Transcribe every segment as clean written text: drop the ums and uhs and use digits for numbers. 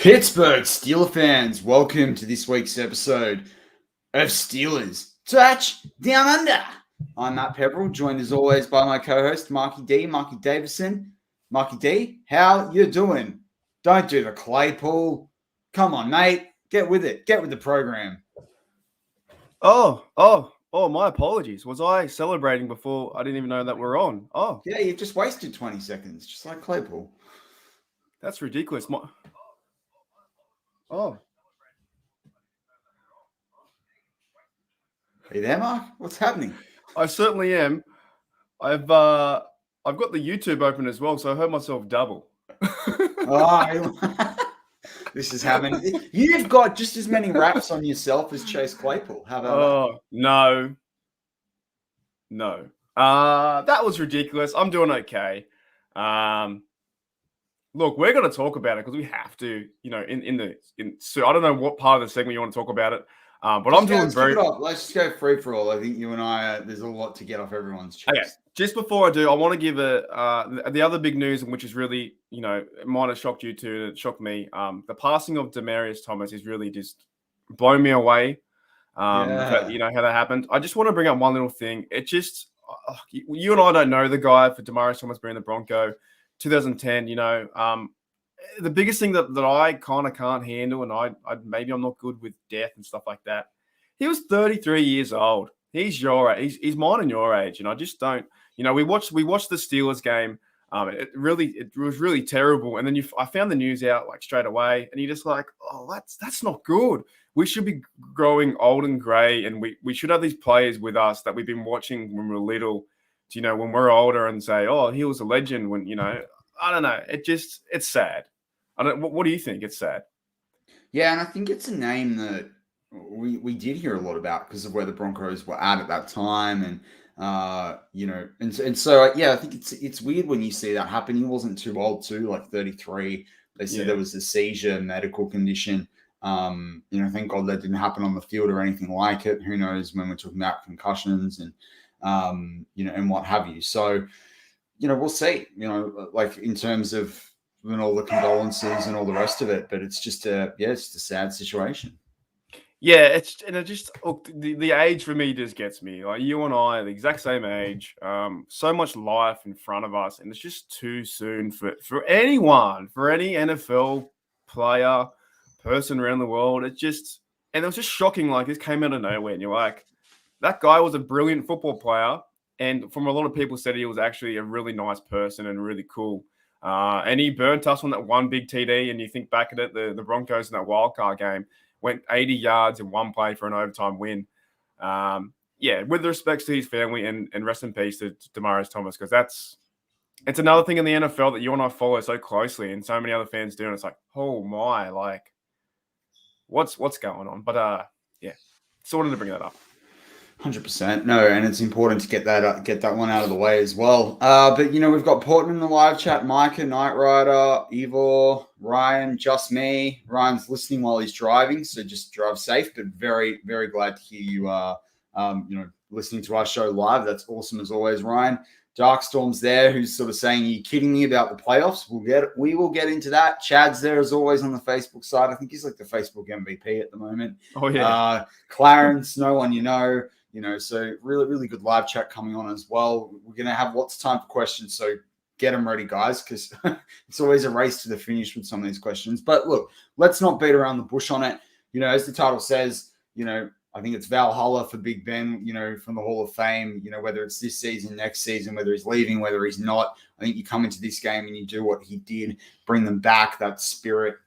Pittsburgh Steelers fans, welcome to this week's episode of Steelers Touch Down Under. I'm Matt Peverell, joined as always by my co-host Marky Davison. Marky D, how you doing? Don't do the Claypool. Come on, mate. Get with it. Get with the program. Oh, my apologies. Was I celebrating before? I didn't even know that we're on. Oh. Yeah, you've just wasted 20 seconds, just like Claypool. That's ridiculous. Oh. Are you there, Mark? What's happening? I certainly am. I've got the YouTube open as well, so I heard myself double. This is happening. You've got just as many raps on yourself as Chase Claypool. How about that? No. That was ridiculous. I'm doing okay. Look, we're going to talk about it because we have to, so I don't know what part of the segment you want to talk about it, but I'm doing very... Let's just go free for all. I think you and I, there's a lot to get off everyone's chest. Okay. Just before I do, I want to give the other big news, which is really, it might have shocked you too, and it shocked me. The passing of Demaryius Thomas is really just blown me away. How that happened. I just want to bring up one little thing. It just, you and I don't know the guy for Demaryius Thomas being the Bronco. 2010, the biggest thing that I kind of can't handle, and maybe I'm not good with death and stuff like that. He was 33 years old. He's your age. He's mine and your age, and I just don't. We watched the Steelers game. It was really terrible. And then I found the news out like straight away, and you're just like, oh, that's not good. We should be growing old and grey, and we should have these players with us that we've been watching when we were little. When we're older and say, oh, he was a legend when, I don't know. It's sad. What do you think? It's sad. Yeah, and I think it's a name that we did hear a lot about because of where the Broncos were at that time. And, so, I think it's weird when you see that happen. He wasn't too old too, like 33. They said there was a seizure medical condition. Thank God that didn't happen on the field or anything like it. Who knows when we're talking about concussions and what have you. So, we'll see, like in terms of all the condolences and all the rest of it, but it's just a sad situation. Yeah, the age for me just gets me. Like you and I are the exact same age, so much life in front of us, and it's just too soon for anyone, for any NFL player, person around the world. And it was just shocking. Like this came out of nowhere, and you're like, that guy was a brilliant football player, and from a lot of people said he was actually a really nice person and really cool. And he burnt us on that one big TD, and you think back at it, the Broncos in that wildcard game went 80 yards in one play for an overtime win. With respects to his family and rest in peace to Demaryius Thomas, because it's another thing in the NFL that you and I follow so closely, and so many other fans do, and it's like, oh my, like, what's going on? But so I wanted to bring that up. 100%. No, and it's important to get that one out of the way as well. But we've got Portman in the live chat, Micah, Knight Rider, Ivor, Ryan, just me. Ryan's listening while he's driving, so just drive safe. But very, very glad to hear you listening to our show live. That's awesome as always, Ryan. Darkstorm's there, who's sort of saying, "Are you kidding me about the playoffs?" We will get into that. Chad's there as always on the Facebook side. I think he's like the Facebook MVP at the moment. Oh yeah. Clarence, no one so really, really good live chat coming on as well. We're going to have lots of time for questions, so get them ready, guys, because it's always a race to the finish with some of these questions. But look, let's not beat around the bush on it. As the title says, I think it's Valhalla for Big Ben, from the Hall of Fame, whether it's this season, next season, whether he's leaving, whether he's not. I think you come into this game and you do what he did, bring them back, that spirit,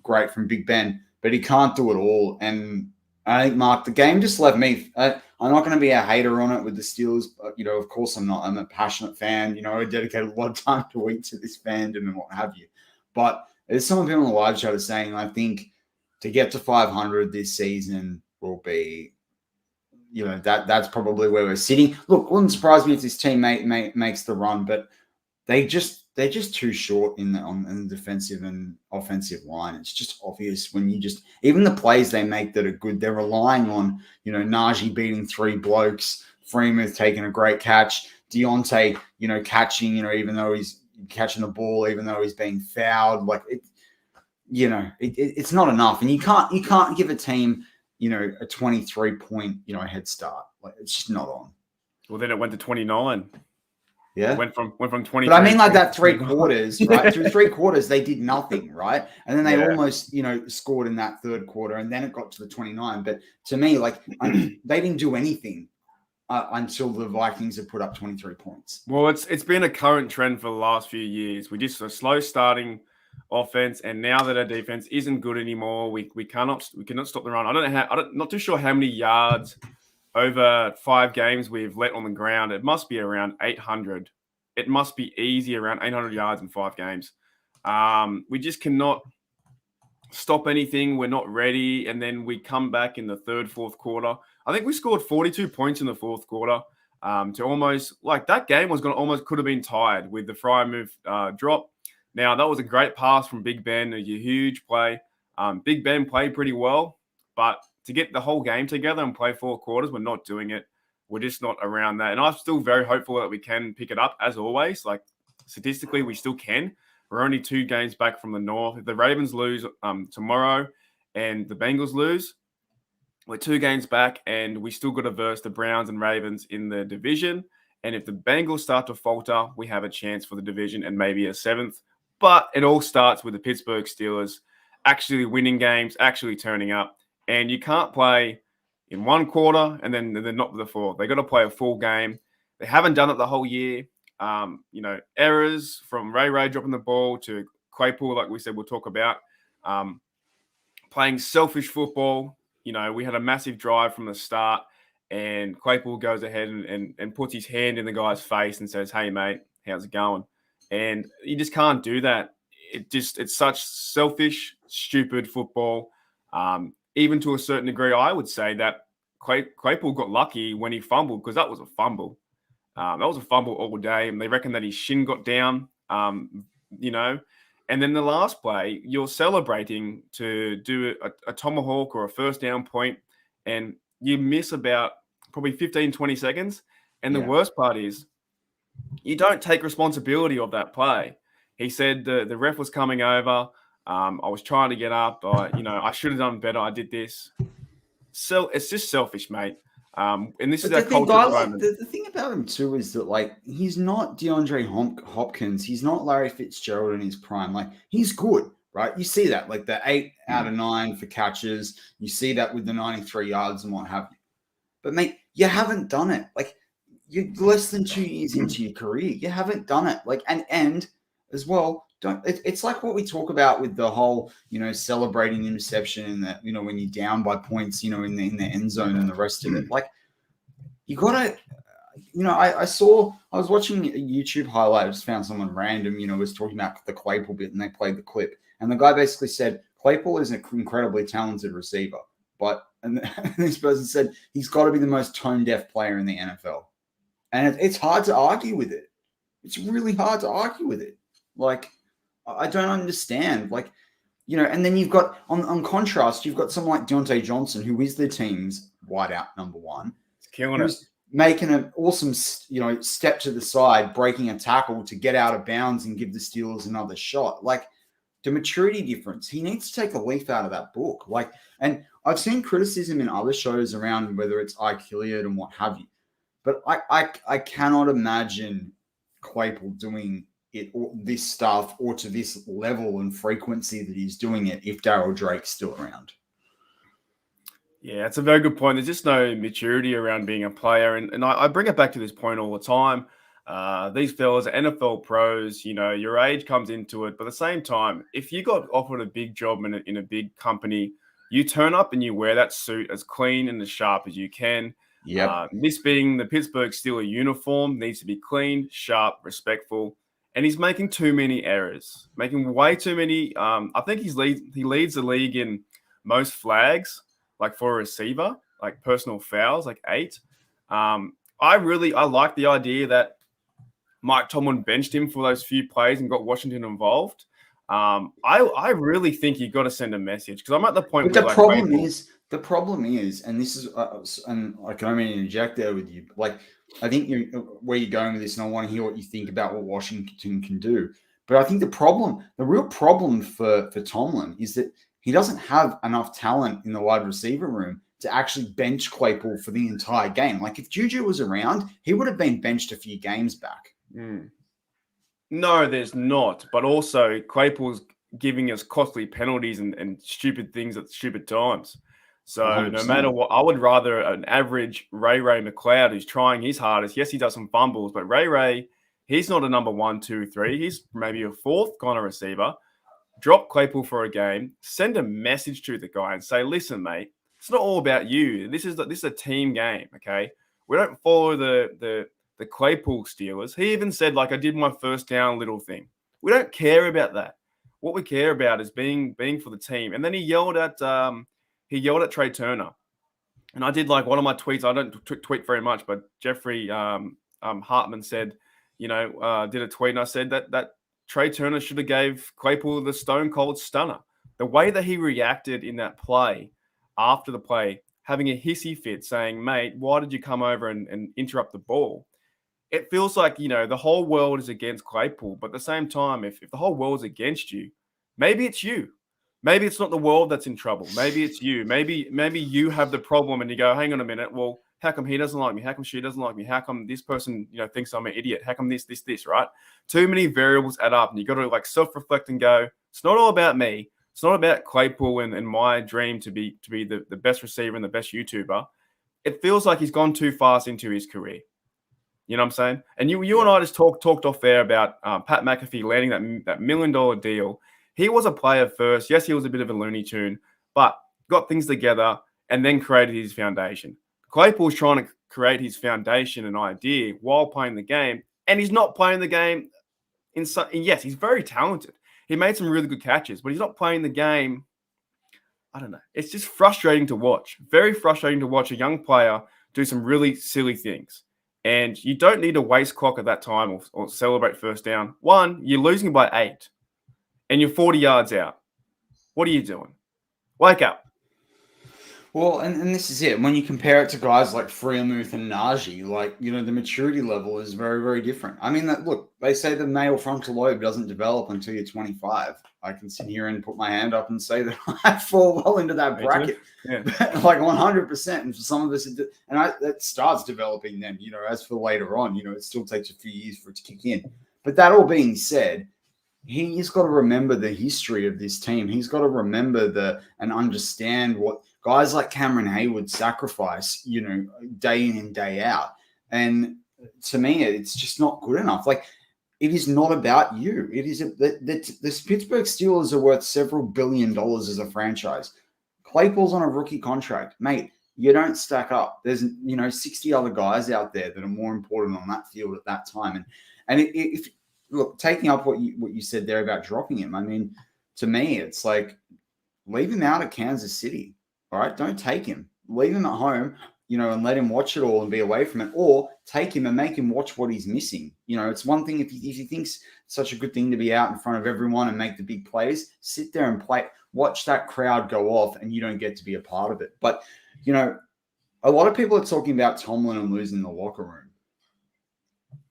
great from Big Ben, but he can't do it all. And I think, Mark, the game just left me. I'm not going to be a hater on it with the Steelers. But, of course I'm not. I'm a passionate fan. I dedicated a lot of time to week to this fandom and what have you. But there's some people in the live chat are saying, I think to get to 500 this season will be, that's probably where we're sitting. Look, wouldn't surprise me if this team makes the run, but they're just too short on the defensive and offensive line. It's just obvious when even the plays they make that are good, they're relying on, Najee beating 3 blokes, Freiermuth taking a great catch, Deontay, catching, even though he's catching the ball, even though he's being fouled. Like it's not enough, and you can't give a team, a 23-point, head start. Like, it's just not on. Well, then it went to 29. Yeah, went from 20. But I mean, like that 3 quarters, right? Through 3 quarters, they did nothing, right? And then they almost, scored in that third quarter, and then it got to the 29. But to me, like, they didn't do anything until the Vikings had put up 23 points. Well, it's been a current trend for the last few years. We just a slow starting offense, and now that our defense isn't good anymore, we cannot stop the run. I'm not too sure how many yards over 5 games we've let on the ground. It must be around 800. It must be easy around 800 yards in 5 games. We just cannot stop anything. We're not ready. And then we come back in the third, fourth quarter. I think we scored 42 points in the fourth quarter to almost, like, that game was going to almost could have been tied with the Freiermuth drop. Now, that was a great pass from Big Ben, a huge play. Big Ben played pretty well, but to get the whole game together and play 4 quarters, we're not doing it. We're just not around that. And I'm still very hopeful that we can pick it up, as always. Like, statistically, we still can. We're only 2 games back from the North. If the Ravens lose tomorrow and the Bengals lose, we're 2 games back, and we still got to verse the Browns and Ravens in the division. And if the Bengals start to falter, we have a chance for the division and maybe a 7th. But it all starts with the Pittsburgh Steelers actually winning games, actually turning up. And you can't play in 1 quarter and then they're not the 4th. They got to play a full game. They haven't done it the whole year. Errors from Ray dropping the ball to Claypool, like we said, we'll talk about. Playing selfish football. We had a massive drive from the start, and Claypool goes ahead and puts his hand in the guy's face and says, "Hey, mate, how's it going?" And you just can't do that. It's such selfish, stupid football. Even to a certain degree, I would say that Claypool got lucky when he fumbled, because that was a fumble. That was a fumble all day, and they reckon that his shin got down, And then the last play, you're celebrating to do a tomahawk or a first down point, and you miss about probably 15, 20 seconds. And the worst part is you don't take responsibility of that play. He said the ref was coming over. I was trying to get up. I should have done better. I did this. So it's just selfish, mate. And this is our culture at the moment. The thing about him too is that, like, he's not DeAndre Hopkins. He's not Larry Fitzgerald in his prime. Like, he's good, right? You see that, like the 8 out of 9 for catches. You see that with the 93 yards and what have you. But mate, you haven't done it. Like, you're less than 2 years into your career. You haven't done it. Like, and as well, it's like what we talk about with the whole, celebrating interception and that, when you're down by points, in the end zone and the rest of it. Like, you gotta, I was watching a YouTube highlight. I just found someone random, was talking about the Claypool bit, and they played the clip. And the guy basically said, Claypool is an incredibly talented receiver, and this person said he's got to be the most tone-deaf player in the NFL. And it's hard to argue with it. It's really hard to argue with it. Like, I don't understand. Like, and then you've got, on contrast, you've got someone like Deontay Johnson, who is the team's wideout number 1. It's killing it. Making an awesome, step to the side, breaking a tackle to get out of bounds and give the Steelers another shot. Like, the maturity difference, he needs to take a leaf out of that book. Like, and I've seen criticism in other shows around whether it's Ike Hilliard and what have you. But I cannot imagine Claypool doing it, or this stuff, or to this level and frequency that he's doing it if Darryl Drake's still around. Yeah, it's a very good point. There's just no maturity around being a player. And I bring it back to this point all the time. These fellas are NFL pros, your age comes into it. But at the same time, if you got offered a big job in a big company, you turn up and you wear that suit as clean and as sharp as you can. Yeah. This being the Pittsburgh Steelers uniform needs to be clean, sharp, respectful. And he's making too many errors, making way too many. I think he leads the league in most flags, like for a receiver, like personal fouls, like 8. I like the idea that Mike Tomlin benched him for those few plays and got Washington involved. I really think you got to send a message, because I'm at the point. But the problem is, and this is, and I can only interject there with you. Like, I think where you're going with this, and I want to hear what you think about what Washington can do. But I think the real problem for Tomlin is that he doesn't have enough talent in the wide receiver room to actually bench Claypool for the entire game. Like if Juju was around, he would have been benched a few games back. No, there's not. But also Claypool's giving us costly penalties and stupid things at stupid times. So 100%. No matter what, I would rather an average Ray McLeod who's trying his hardest. Yes, he does some fumbles, but Ray, he's not a number 1, 2, 3. He's maybe a fourth kind of receiver. Drop Claypool for a game. Send a message to the guy and say, "Listen, mate, it's not all about you. This is a team game, okay? We don't follow the Claypool Steelers." He even said, like, "I did my first down little thing." We don't care about that. What we care about is being for the team. And then he yelled at Trey Turner, and I did like one of my tweets. I don't tweet very much, but Jeffrey Hartman said, did a tweet, and I said that Trey Turner should have gave Claypool the stone cold stunner. The way that he reacted in that play, after the play, having a hissy fit, saying, "Mate, why did you come over and interrupt the ball?" It feels like, the whole world is against Claypool. But at the same time, if the whole world's against you, maybe it's you. Maybe it's not the world that's in trouble. Maybe it's you. Maybe you have the problem and you go, "Hang on a minute. Well, how come he doesn't like me? How come she doesn't like me? How come this person, thinks I'm an idiot? How come this, right?" Too many variables add up, and you got to like self-reflect and go, it's not all about me. It's not about Claypool and my dream to be the best receiver and the best YouTuber. It feels like he's gone too fast into his career. You know what I'm saying? And you and I just talked off there about Pat McAfee landing that $1 million deal. He was a player first. Yes, he was a bit of a Looney Tune, but got things together and then created his foundation. Claypool's trying to create his foundation and idea while playing the game, and he's not playing the game. Yes, he's very talented. He made some really good catches, but he's not playing the game. I don't know. It's just frustrating to watch. Very frustrating to watch a young player do some really silly things. And you don't need to waste clock at that time or celebrate first down. One, you're losing by 8 and you're 40 yards out. What are you doing? Wake up. Well, and this is it. When you compare it to guys like Freiermuth and Najee, like, the maturity level is very, very different. I mean, look, they say the male frontal lobe doesn't develop until you're 25. I can sit here and put my hand up and say that I fall well into that bracket. Yeah. Like 100%. And for some of us, that starts developing then, as for later on, it still takes a few years for it to kick in. But that all being said, he's got to remember the history of this team. He's got to remember and understand what guys like Cameron Hayward sacrifice, day in and day out. And to me, it's just not good enough. Like, it is not about you. It is the Pittsburgh Steelers are worth several $1 billion as a franchise. Claypool's on a rookie contract. Mate, you don't stack up. There's, 60 other guys out there that are more important on that field at that time. And if look, taking up what you said there about dropping him, I mean, to me, it's like, leave him out at Kansas City. All right, don't take him. Leave him at home, and let him watch it all and be away from it, or take him and make him watch what he's missing. It's one thing if he thinks it's such a good thing to be out in front of everyone and make the big plays, sit there and play, watch that crowd go off, and you don't get to be a part of it. But, a lot of people are talking about Tomlin and losing the locker room.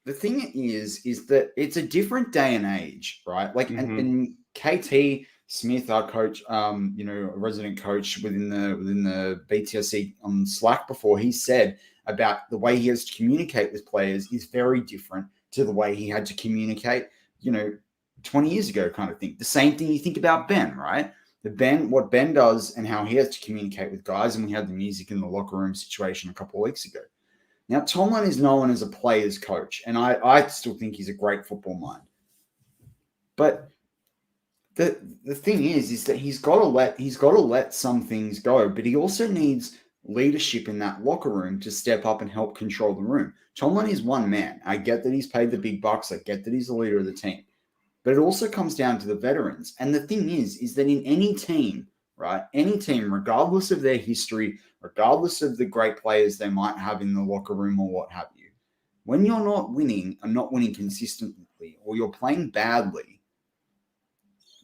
The thing is that it's a different day and age, right? Like, and KT Smith, our coach, a resident coach within the BTSC on Slack before, he said about the way he has to communicate with players is very different to the way he had to communicate, 20 years ago kind of thing. The same thing you think about Ben, right? What Ben does and how he has to communicate with guys, and we had the music in the locker room situation a couple of weeks ago. Now, Tomlin is known as a player's coach, and I still think he's a great football mind. But the thing is that he's got to let some things go, but he also needs leadership in that locker room to step up and help control the room. Tomlin is one man. I get that he's paid the big bucks. I get that he's the leader of the team. But it also comes down to the veterans. And the thing is that in any team, right, any team, regardless of their history, regardless of the great players they might have in the locker room or what have you, when you're not winning and not winning consistently, or you're playing badly,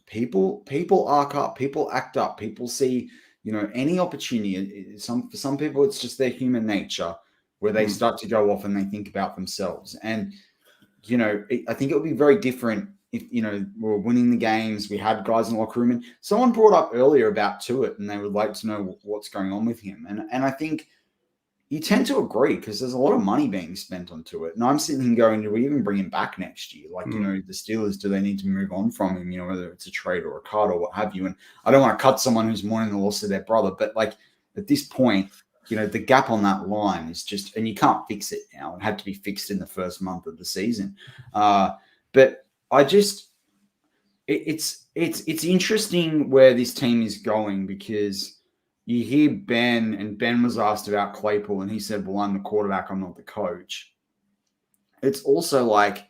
people arc up, people act up, people see, any opportunity. For some people, it's just their human nature where they start to go off and they think about themselves. And, I think it would be very different if we're winning the games, we had guys in the locker room, and someone brought up earlier about Tuitt, and they would like to know what's going on with him, and I think you tend to agree because there's a lot of money being spent on Tuitt, and I'm sitting here going, do we even bring him back next year? Like, the Steelers, do they need to move on from him? Whether it's a trade or a cut or what have you. And I don't want to cut someone who's mourning the loss of their brother, but like at this point, the gap on that line is just, and you can't fix it now. It had to be fixed in the first month of the season. But I just, it's interesting where this team is going, because you hear Ben, and Ben was asked about Claypool, and he said, well, I'm the quarterback, I'm not the coach. It's also like,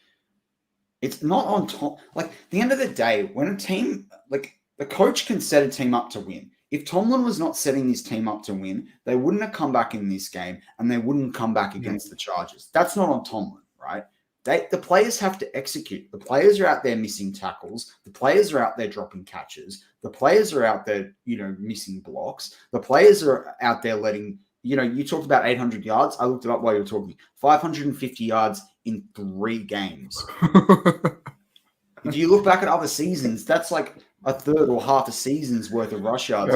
it's not on top. Like, at the end of the day, when a team, like, the coach can set a team up to win. If Tomlin was not setting this team up to win, they wouldn't have come back in this game, and they wouldn't come back against the Chargers. That's not on Tomlin, right? The players have to execute. The players are out there missing tackles. The players are out there dropping catches. The players are out there, missing blocks. The players are out there letting, you talked about 800 yards. I looked it up while you were talking. 550 yards in 3 games. If you look back at other seasons, that's like a third or half a season's worth of rush yards.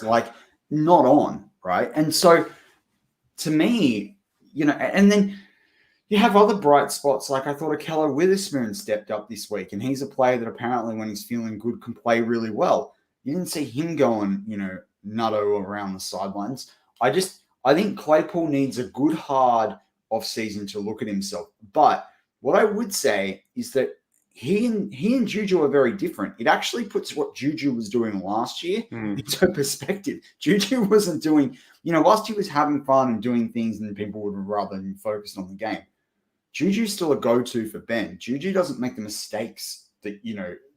Like, not on, right? And so, to me, and then you have other bright spots. Like, I thought Akello Witherspoon stepped up this week, and he's a player that apparently, when he's feeling good, can play really well. You didn't see him going, nutto around the sidelines. I think Claypool needs a good, hard off-season to look at himself. But what I would say is that he and Juju are very different. It actually puts what Juju was doing last year into perspective. Juju wasn't doing, whilst he was having fun and doing things, and people would rather than focus on the game, Juju's still a go-to for Ben. Juju doesn't make the mistakes that,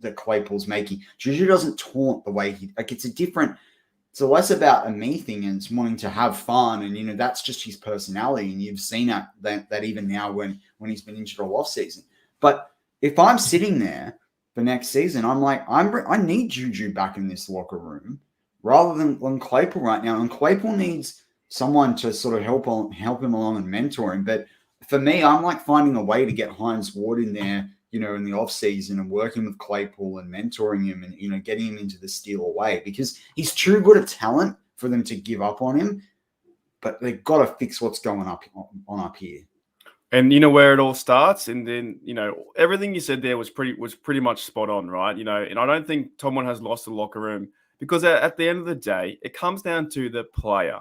that Claypool's making. Juju doesn't taunt the way it's less about a me thing, and it's wanting to have fun. And, that's just his personality. And you've seen that even now when he's been injured all off season. But if I'm sitting there for next season, I'm like, I need Juju back in this locker room rather than Claypool right now. And Claypool needs someone to sort of help him along and mentor him. But for me, I'm like finding a way to get Hines Ward in there, in the off season, and working with Claypool and mentoring him, and, getting him into the Steeler way, because he's too good a talent for them to give up on him. But they've got to fix what's going up here. And where it all starts, and then everything you said there was pretty much spot on, right? And I don't think Tomlin has lost the locker room, because at the end of the day, it comes down to the player.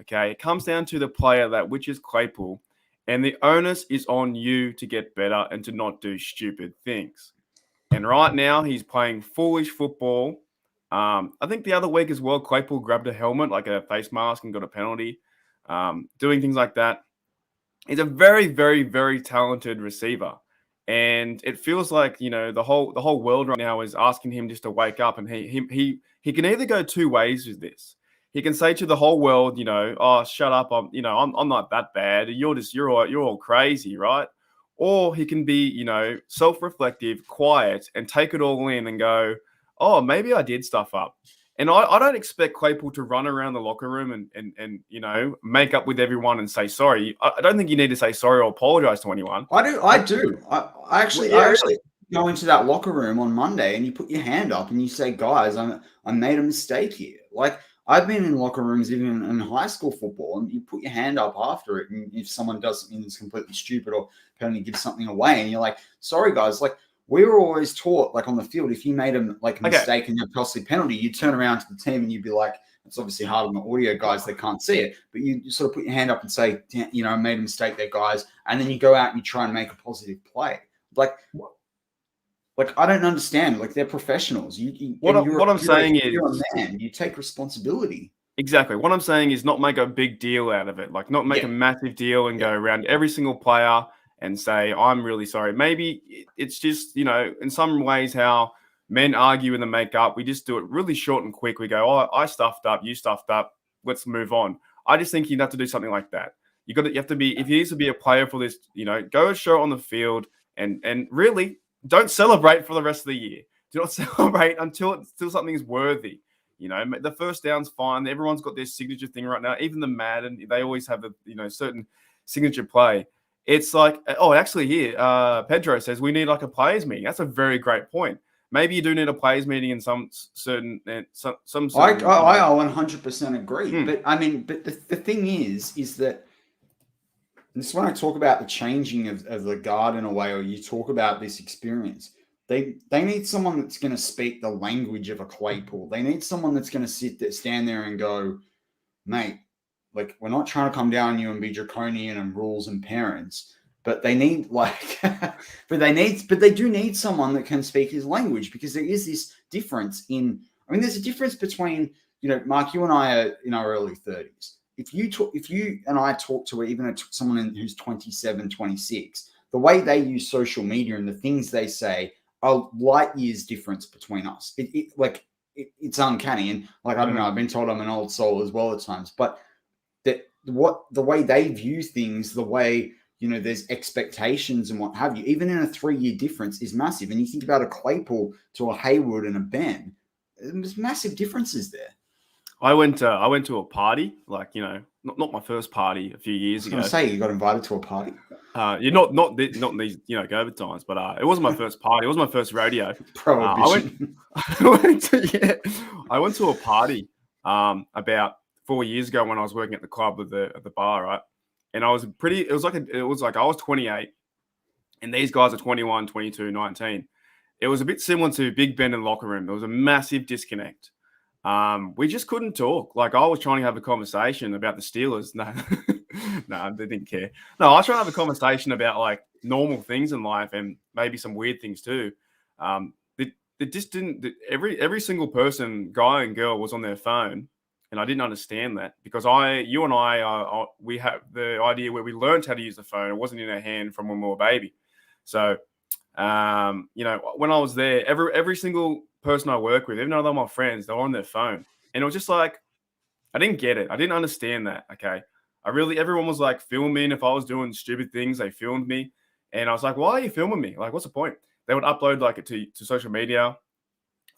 Okay, it comes down to the player, which is Claypool, and the onus is on you to get better and to not do stupid things. And right now, he's playing foolish football. I think the other week as well, Claypool grabbed a helmet, like a face mask, and got a penalty, doing things like that. He's a very, very, very talented receiver. And it feels like, the whole world right now is asking him just to wake up. And he can either go 2 ways with this. He can say to the whole world, oh, shut up, I'm not that bad. You're all crazy, right? Or he can be, self-reflective, quiet, and take it all in and go, oh, maybe I did stuff up. And I don't expect Claypool to run around the locker room and make up with everyone and say sorry. I don't think you need to say sorry or apologize to anyone. I do. I actually go into that locker room on Monday, and you put your hand up and you say, guys, I made a mistake here. Like, I've been in locker rooms even in high school football, and you put your hand up after it, and if someone does something that's completely stupid or penalty gives something away, and you're like, sorry guys, like, we were always taught, like, on the field, if you made a mistake and you costly penalty, you turn around to the team and you'd be like, it's obviously hard on the audio guys, they can't see it, but you sort of put your hand up and say, I made a mistake there, guys, and then you go out and you try and make a positive play. Like I don't understand. Like, they're professionals. What I'm saying is, you're a man. You take responsibility. Exactly. What I'm saying is not make a big deal out of it. Like, not make a massive deal and go around every single player and say, I'm really sorry. Maybe it's just, in some ways how men argue and then make up. We just do it really short and quick. We go, oh, I stuffed up. You stuffed up. Let's move on. I just think you'd have to do something like that. You have to be, if you need to be a player for this, go and show it on the field and really don't celebrate for the rest of the year. Do not celebrate until something is worthy. The first down's fine. Everyone's got their signature thing right now. Even the Madden, they always have a certain signature play. It's like, actually here, Pedro says we need like a players meeting. That's a very great point. Maybe you do need a players meeting in some certain. I 100% agree. But I mean, but the thing is that this is when I talk about the changing of the guard in a way, or you talk about this experience. They need someone that's going to speak the language of a Claypool. They need someone that's going to stand there and go, mate, like, we're not trying to come down on you and be draconian and rules and parents, but they need but they do need someone that can speak his language, because there is this difference there's a difference between, Mark, you and I are in our early 30s. If you and I talk to even someone who's 27, 26, the way they use social media and the things they say are light years difference between us. It's uncanny. And I don't know, I've been told I'm an old soul as well at times, but the way they view things, the way, there's expectations and what have you, even in a 3-year difference, is massive. And you think about a Claypool to a Haywood and a Ben, there's massive differences there. I went to a party, not my first party a few years ago. I was going to say, you got invited to a party? You're not these COVID times, but it wasn't my first party. It was my first rodeo. Prohibition. I went to a party about 4 years ago when I was working at the club at the bar, right? And I was it was like I was 28 and these guys are 21, 22, 19. It was a bit similar to Big Ben in the locker room. There was a massive disconnect. We just couldn't talk. Like, I was trying to have a conversation about the Steelers. No, they didn't care. No, I was trying to have a conversation about like normal things in life and maybe some weird things too. It just didn't. Every single person, guy and girl, was on their phone, and I didn't understand that, because you and I, we have the idea where we learned how to use the phone. It wasn't in our hand from when we were a baby. So, when I was there, every single person I work with, even though they're my friends, they're on their phone, and it was just like, I didn't get it. I didn't understand that. Okay, everyone was like filming. If I was doing stupid things, they filmed me, and I was like, why are you filming me? Like, what's the point? They would upload it to social media.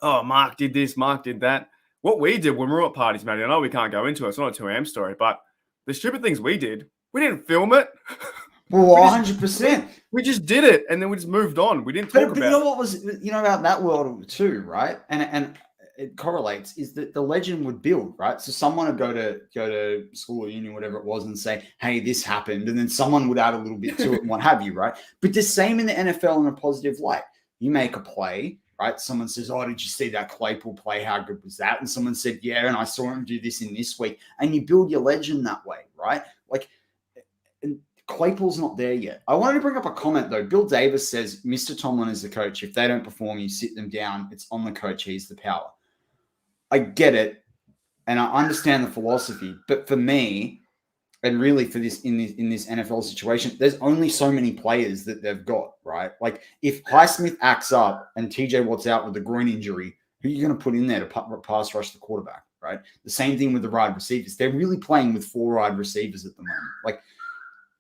Oh, Mark did this, Mark did that. What we did when we were at parties, Matty, I know we can't go into it. It's not a 2am story, but the stupid things we did, we didn't film it. Well, 100%. We just did it, and then we just moved on. We didn't talk about it. But you know what was, about that world too, right? And it correlates, is that the legend would build, right? So someone would go to school or uni, whatever it was, and say, hey, this happened. And then someone would add a little bit to it and what have you, right? But the same in the NFL in a positive light. You make a play, right? Someone says, oh, did you see that Claypool play? How good was that? And someone said, yeah, and I saw him do this in this week. And you build your legend that way, right? Like, and Claypool's not there yet. I wanted to bring up a comment, though. Bill Davis says, Mr. Tomlin is the coach. If they don't perform, you sit them down. It's on the coach. He's the power. I get it, and I understand the philosophy. But for me, and really for this in this NFL situation, there's only so many players that they've got, right? Like, if Highsmith acts up and TJ Watt's out with a groin injury, who are you going to put in there to pass rush the quarterback, right? The same thing with the wide receivers. They're really playing with 4 wide receivers at the moment. Like,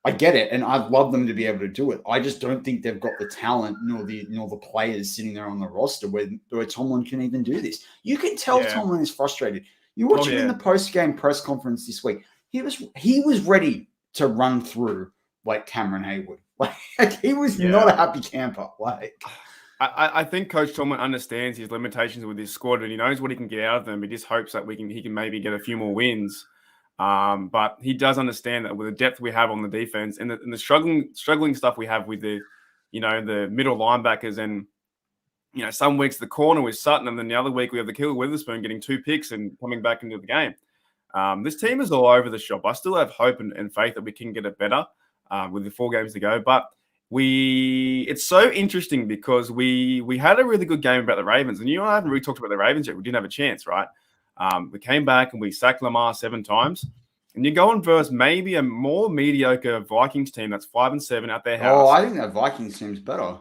I get it, and I'd love them to be able to do it. I just don't think they've got the talent nor the players sitting there on the roster where Tomlin can even do this. You can tell Tomlin is frustrated. You watch him in the post-game press conference this week. He was ready to run through like Cameron Haywood. Like, he was not a happy camper. Like, I think Coach Tomlin understands his limitations with his squad, and he knows what he can get out of them. He just hopes that he can maybe get a few more wins. But he does understand that with the depth we have on the defense and the struggling stuff we have with the middle linebackers, and some weeks the corner with Sutton, and then the other week we have the killer Witherspoon getting 2 picks and coming back into the game. This team is all over the shop. I still have hope and faith that we can get it better with the 4 games to go. But it's so interesting because we had a really good game about the Ravens, and I haven't really talked about the Ravens yet. We didn't have a chance, right? We came back and we sacked Lamar 7 times. And you go and verse maybe a more mediocre Vikings team that's 5-7 at their house. Oh, I think that Vikings team's better.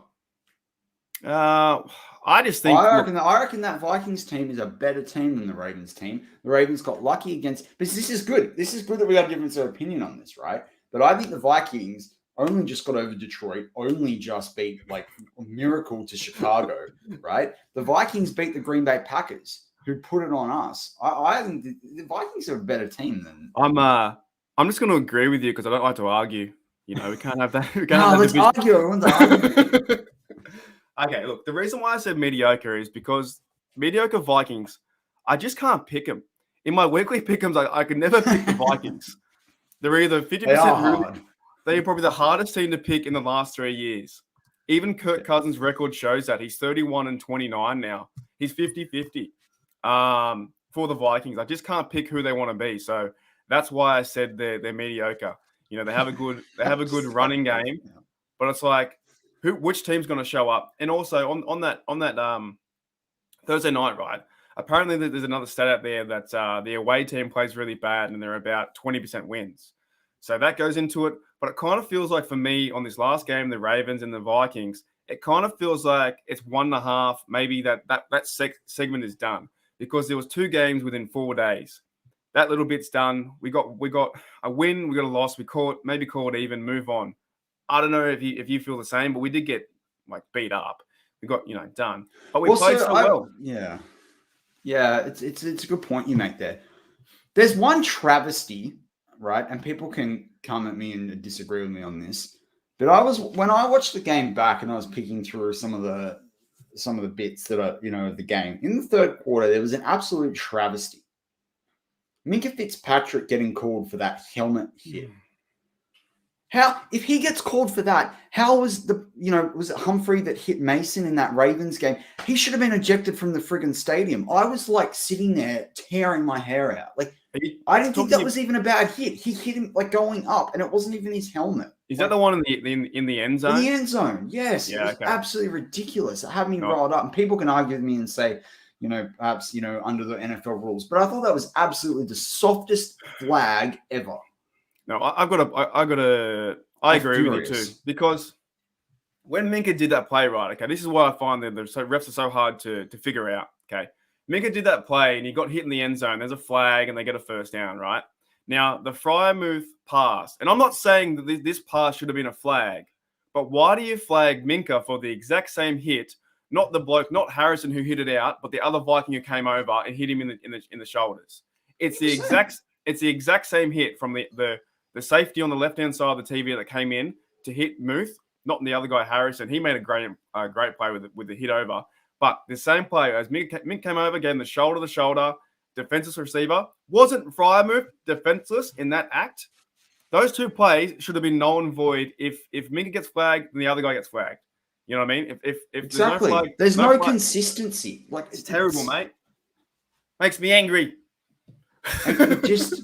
I just think I reckon that Vikings team is a better team than the Ravens team. The Ravens got lucky against, but this is good. This is good that we got a difference of opinion on this, right? But I think the Vikings only just got over Detroit, only just beat like a miracle to Chicago, right? The Vikings beat the Green Bay Packers, who put it on us. I think the Vikings are a better team than. I'm just going to agree with you because I don't like to argue. You know, we can't have that. We can't No, have let's that argue. Everyone's arguing. Okay, look, the reason why I said mediocre is because mediocre Vikings, I just can't pick them. In my weekly pick'ems, I could never pick the Vikings. They're either 50% They are really. hard. They're probably the hardest team to pick in the last 3 years. Even Kirk Cousins' record shows that. He's 31-29 now. He's 50-50 for the Vikings. I just can't pick who they want to be. So that's why I said they're mediocre. You know, they have a good running game, but it's like which team's going to show up? And also on that Thursday night, right? Apparently there's another stat out there that the away team plays really bad and they're about 20% wins. So that goes into it. But it kind of feels like for me on this last game, the Ravens and the Vikings, it kind of feels like it's 1.5. Maybe that segment is done because there was 2 games within 4 days. That little bit's done. We got a win, we got a loss. We call it even, move on. I don't know if you feel the same, but we did get like beat up. We got done, but we played so well. Yeah, it's a good point you make there. There's one travesty, right? And people can come at me and disagree with me on this. But when I watched the game back and I was picking through some of the bits that are of the game in the third quarter, there was an absolute travesty. Minkah Fitzpatrick getting called for that helmet hit. How, if he gets called for that, how was was it Humphrey that hit Mason in that Ravens game? He should have been ejected from the friggin' stadium. I was like sitting there tearing my hair out. Like, I didn't think that was even a bad hit. He hit him like going up, and it wasn't even his helmet. Is that the one in the end zone? In the end zone, yes. Yeah, it was absolutely ridiculous. It had me riled up, and people can argue with me and say, perhaps under the NFL rules, but I thought that was absolutely the softest flag ever. No, I agree with you too, because when Minkah did that play, right? Okay, this is why I find that the refs are so hard to figure out. Okay, Minkah did that play and he got hit in the end zone. There's a flag and they get a first down, right? Now the Freiermuth pass, and I'm not saying that this pass should have been a flag, but why do you flag Minkah for the exact same hit? Not the bloke, not Harrison who hit it out, but the other Viking who came over and hit him in the shoulders. It's the exact same hit from the safety on the left-hand side of the TV that came in to hit Muth, not the other guy, Harrison. He made a great play with the hit over. But the same play as Mink came over, gave him the shoulder, defenseless receiver. Wasn't Freiermuth defenseless in that act? Those 2 plays should have been null and void if Minka gets flagged and the other guy gets flagged. You know what I mean? If exactly. There's no consistency. Like, it's terrible, mate. Makes me angry. It's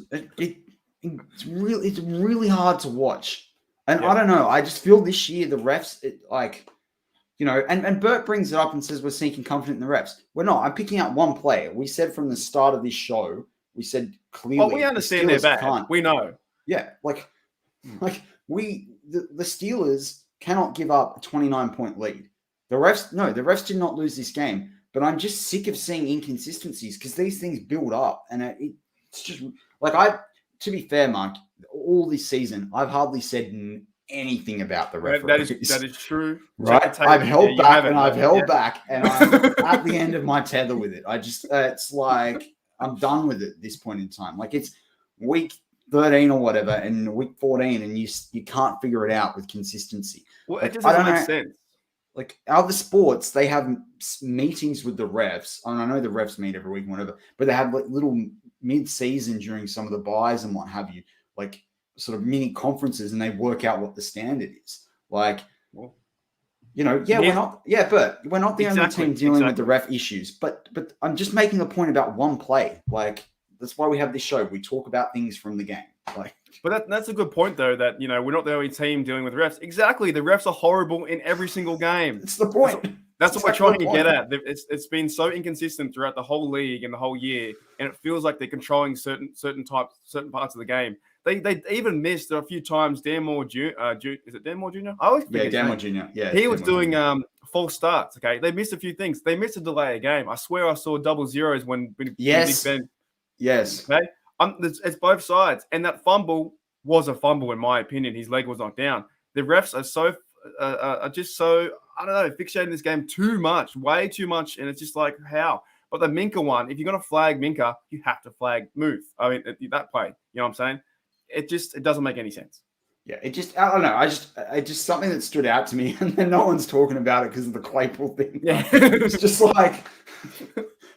really hard to watch. And I don't know. I just feel this year the refs, and Bert brings it up and says we're seeking confidence in the refs. We're not. I'm picking out one player. We said from the start of this show, we said clearly. Well, we understand they're bad. We know. Yeah. The Steelers cannot give up a 29-point lead. The refs did not lose this game. But I'm just sick of seeing inconsistencies because these things build up. And it's just to be fair, Mark, all this season, I've hardly said anything about the referees. That is true. Right? I've held back and I've held back, and I'm at the end of my tether with it. I just, it's like, I'm done with it at this point in time. Like, it's week 13 or whatever, and week 14, and you can't figure it out with consistency. Well, it just doesn't make sense. Like, other sports, they have meetings with the refs. I know the refs meet every week, whatever, but they have like little mid-season during some of the buys and what have you, like sort of mini conferences, and they work out what the standard is. Like, but we're not the only team dealing with the ref issues. But I'm just making a point about one play. Like, that's why we have this show. We talk about things from the game. Like, but that's a good point, though, that, we're not the only team dealing with refs. Exactly. The refs are horrible in every single game. That's the point. That's what we're trying to get at. It's been so inconsistent throughout the whole league and the whole year, and it feels like they're controlling certain parts of the game. They even missed a few times. Dan Moore Jr. Is it Dan Moore Jr.? I always forget Dan Moore Jr. Yeah, he was doing false starts. Okay, they missed a few things. They missed a delay of game. I swear I saw double zeros when yes, Big Ben. Yes. Okay, it's both sides, and that fumble was a fumble in my opinion. His leg was knocked down. The refs are just so, I don't know, fixating this game too much, way too much, and it's just like, how? But the Minkah one, if you're going to flag Minkah, you have to flag Muth. I mean, that play, you know what I'm saying? It doesn't make any sense. Yeah, I don't know. It just something that stood out to me, and then no one's talking about it because of the Claypool thing. Yeah. It's just like,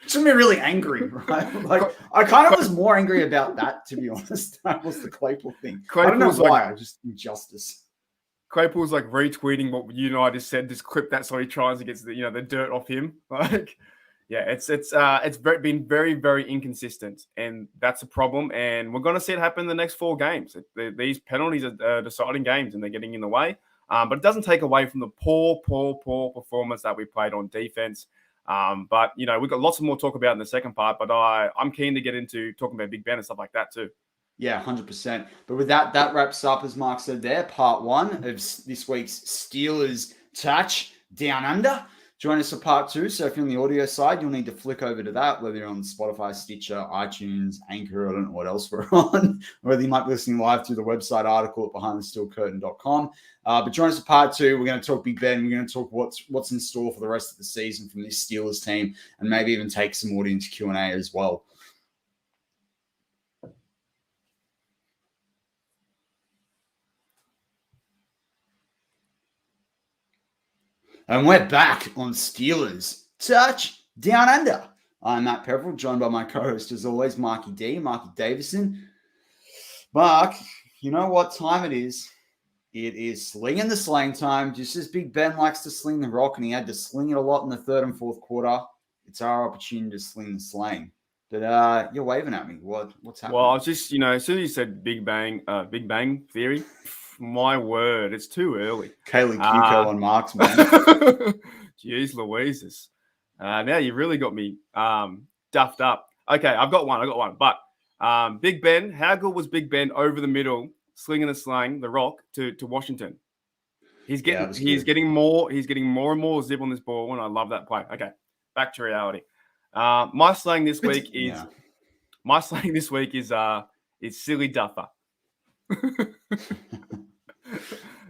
it's made me really angry, right? Like, I kind of was more angry about that, to be honest. That was the Claypool thing. I don't know why. Just injustice. Claypool's like retweeting what you and I just said. This clip that so he tries to get the dirt off him. Like, yeah, it's been very, very inconsistent, and that's a problem. And we're going to see it happen in the next 4 games. These penalties are deciding games, and they're getting in the way. But it doesn't take away from the poor performance that we played on defense. But we've got lots more talk about in the second part. But I'm keen to get into talking about Big Ben and stuff like that too. Yeah, 100%. But with that wraps up, as Mark said there, part 1 of this week's Steelers Touch Down Under. Join us for part 2. So if you're on the audio side, you'll need to flick over to that, whether you're on Spotify, Stitcher, iTunes, Anchor, I don't know what else we're on, or whether you might be listening live through the website article at behindthesteelcurtain.com. But join us for part 2. We're going to talk Big Ben. We're going to talk what's in store for the rest of the season from this Steelers team, and maybe even take some audience Q&A as well. And we're back on Steelers Touch Down Under. I'm Matt Peverell, joined by my co-host, as always, Marky Davison. Mark, you know what time it is? It is slinging the slang time. Just as Big Ben likes to sling the rock, and he had to sling it a lot in the 3rd and 4th quarter, it's our opportunity to sling the slang. But you're waving at me. What's happening? Well, I was just, as soon as you said Big Bang Theory, my word, it's too early. Kaylee Cuco on Mark's, man. Jeez Louises. Now you really got me duffed up. Okay, I've got one. But Big Ben, how good was Big Ben over the middle, slinging the rock to Washington? He's getting more and more zip on this ball, and I love that play. Okay, back to reality. My slang this week is silly duffer.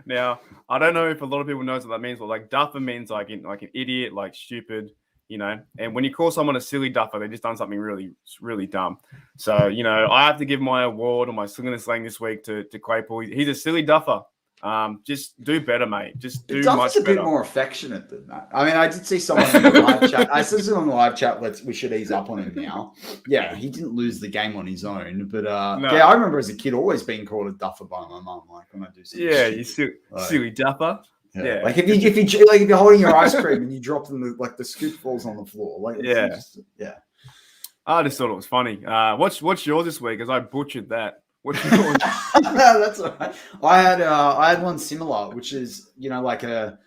Now, I don't know if a lot of people knows what that means, but like duffer means like an idiot, like stupid, and when you call someone a silly duffer, they just done something really, really dumb. So, I have to give my award or my slinging the slang this week to Claypool. He's a silly duffer. Just do better, mate. Just do much better. A bit more affectionate than that. I mean, I did see someone in the live chat. I said someone in the live chat, we should ease up on him now. Yeah, he didn't lose the game on his own. But no. Yeah, I remember as a kid always being called a duffer by my mum. Like when I do something. Yeah, you silly duffer. Yeah. Like if you're holding your ice cream and you drop them, like the scoop falls on the floor. Like yeah. I just thought it was funny. What's yours this week? As I butchered that. What's yours? That's all right. I had one similar, which is like your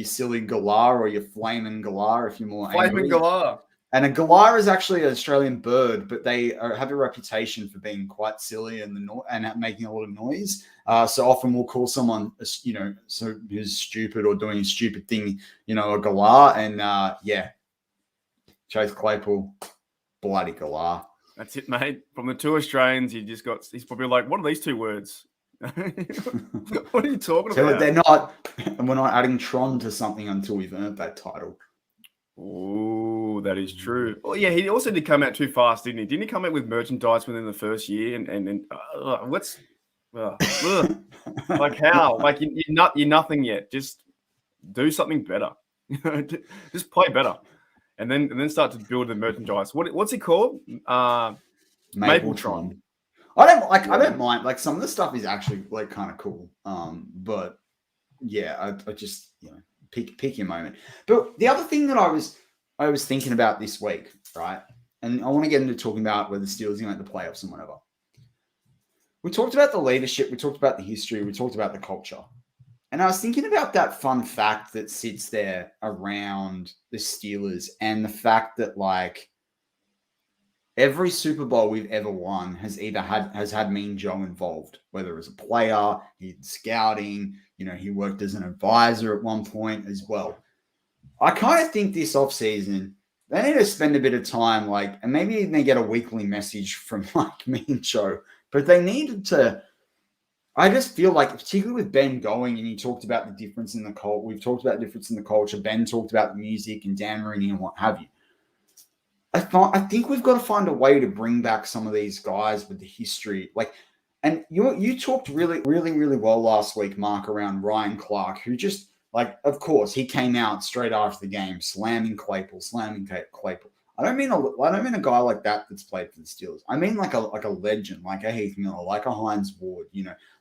silly galah or your flaming galah if you're more flaming galah. And a galah is actually an Australian bird, but they have a reputation for being quite silly and making a lot of noise. So often we'll call someone who's stupid or doing a stupid thing, a galah. And Chase Claypool, bloody galah. That's it, mate. From the 2 Australians, he's probably like, what are these 2 words? What are you talking about? They're not, and we're not adding Tron to something until we've earned that title. Oh, that is true. Well, yeah, he also did come out too fast, didn't he? Didn't he come out with merchandise within the first year? Like how? Like you're nothing yet. Just do something better. Just play better. And then start to build the merchandise. What's it called? Mapletron. I don't mind. Like some of the stuff is actually like kind of cool. But yeah, I just pick your moment. But the other thing that I was thinking about this week, right? And I want to get into talking about whether the Steelers are going to make the playoffs and whatever. We talked about the leadership. We talked about the history. We talked about the culture. And I was thinking about that fun fact that sits there around the Steelers and the fact that like every Super Bowl we've ever won has had Mean Joe involved, whether as a player, he's scouting, he worked as an advisor at one point as well. I kind of think this offseason, they need to spend a bit of time, and maybe they get a weekly message from Mean Joe, but they needed to. I just feel like, particularly with Ben going, and he talked about the difference in the culture. We've talked about the difference in the culture. Ben talked about the music and Dan Rooney and what have you. I think we've got to find a way to bring back some of these guys with the history. And you talked really, really, really well last week, Mark, around Ryan Clark, who just, like, of course, he came out straight after the game, slamming Claypool. I don't mean a guy like that that's played for the Steelers. I mean like a legend, like a Heath Miller, like a Hines Ward,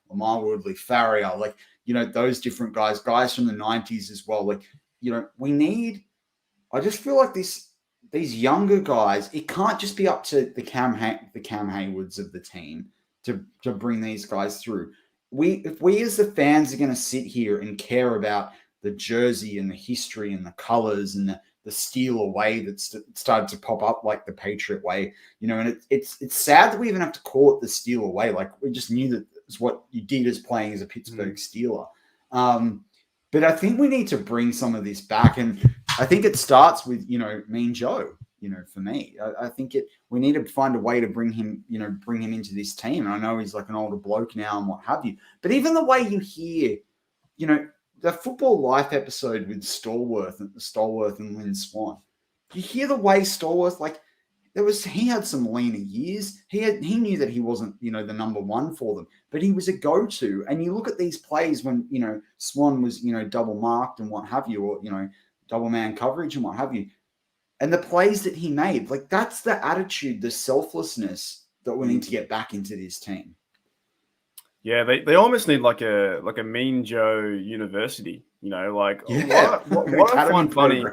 Lamar Woodley, Farrier, like, those different guys from the 90s as well. Like, I just feel like these younger guys, it can't just be up to the Cam Haywoods of the team to bring these guys through. If we as the fans are going to sit here and care about the jersey and the history and the colors and the steel away that's started to pop up like the Patriot way, and it's sad that we even have to call it the steel away. Like, we just knew that it's what you did as playing as a Pittsburgh Steeler. But I think we need to bring some of this back, and I think it starts with Mean Joe. For me, I think we need to find a way to bring him into this team. And I know he's like an older bloke now and what have you, but even the way you hear, the Football Life episode with Stallworth and Lynn Swan, you hear the way Stallworth, like, he had some leaner years. He knew that he wasn't, the number one for them, but he was a go-to. And you look at these plays when, Swan was, double marked and what have you, or, double man coverage and what have you. And the plays that he made, like, that's the attitude, the selflessness that we need to get back into this team. Yeah, they almost need like a Mean Joe University, what I find funny,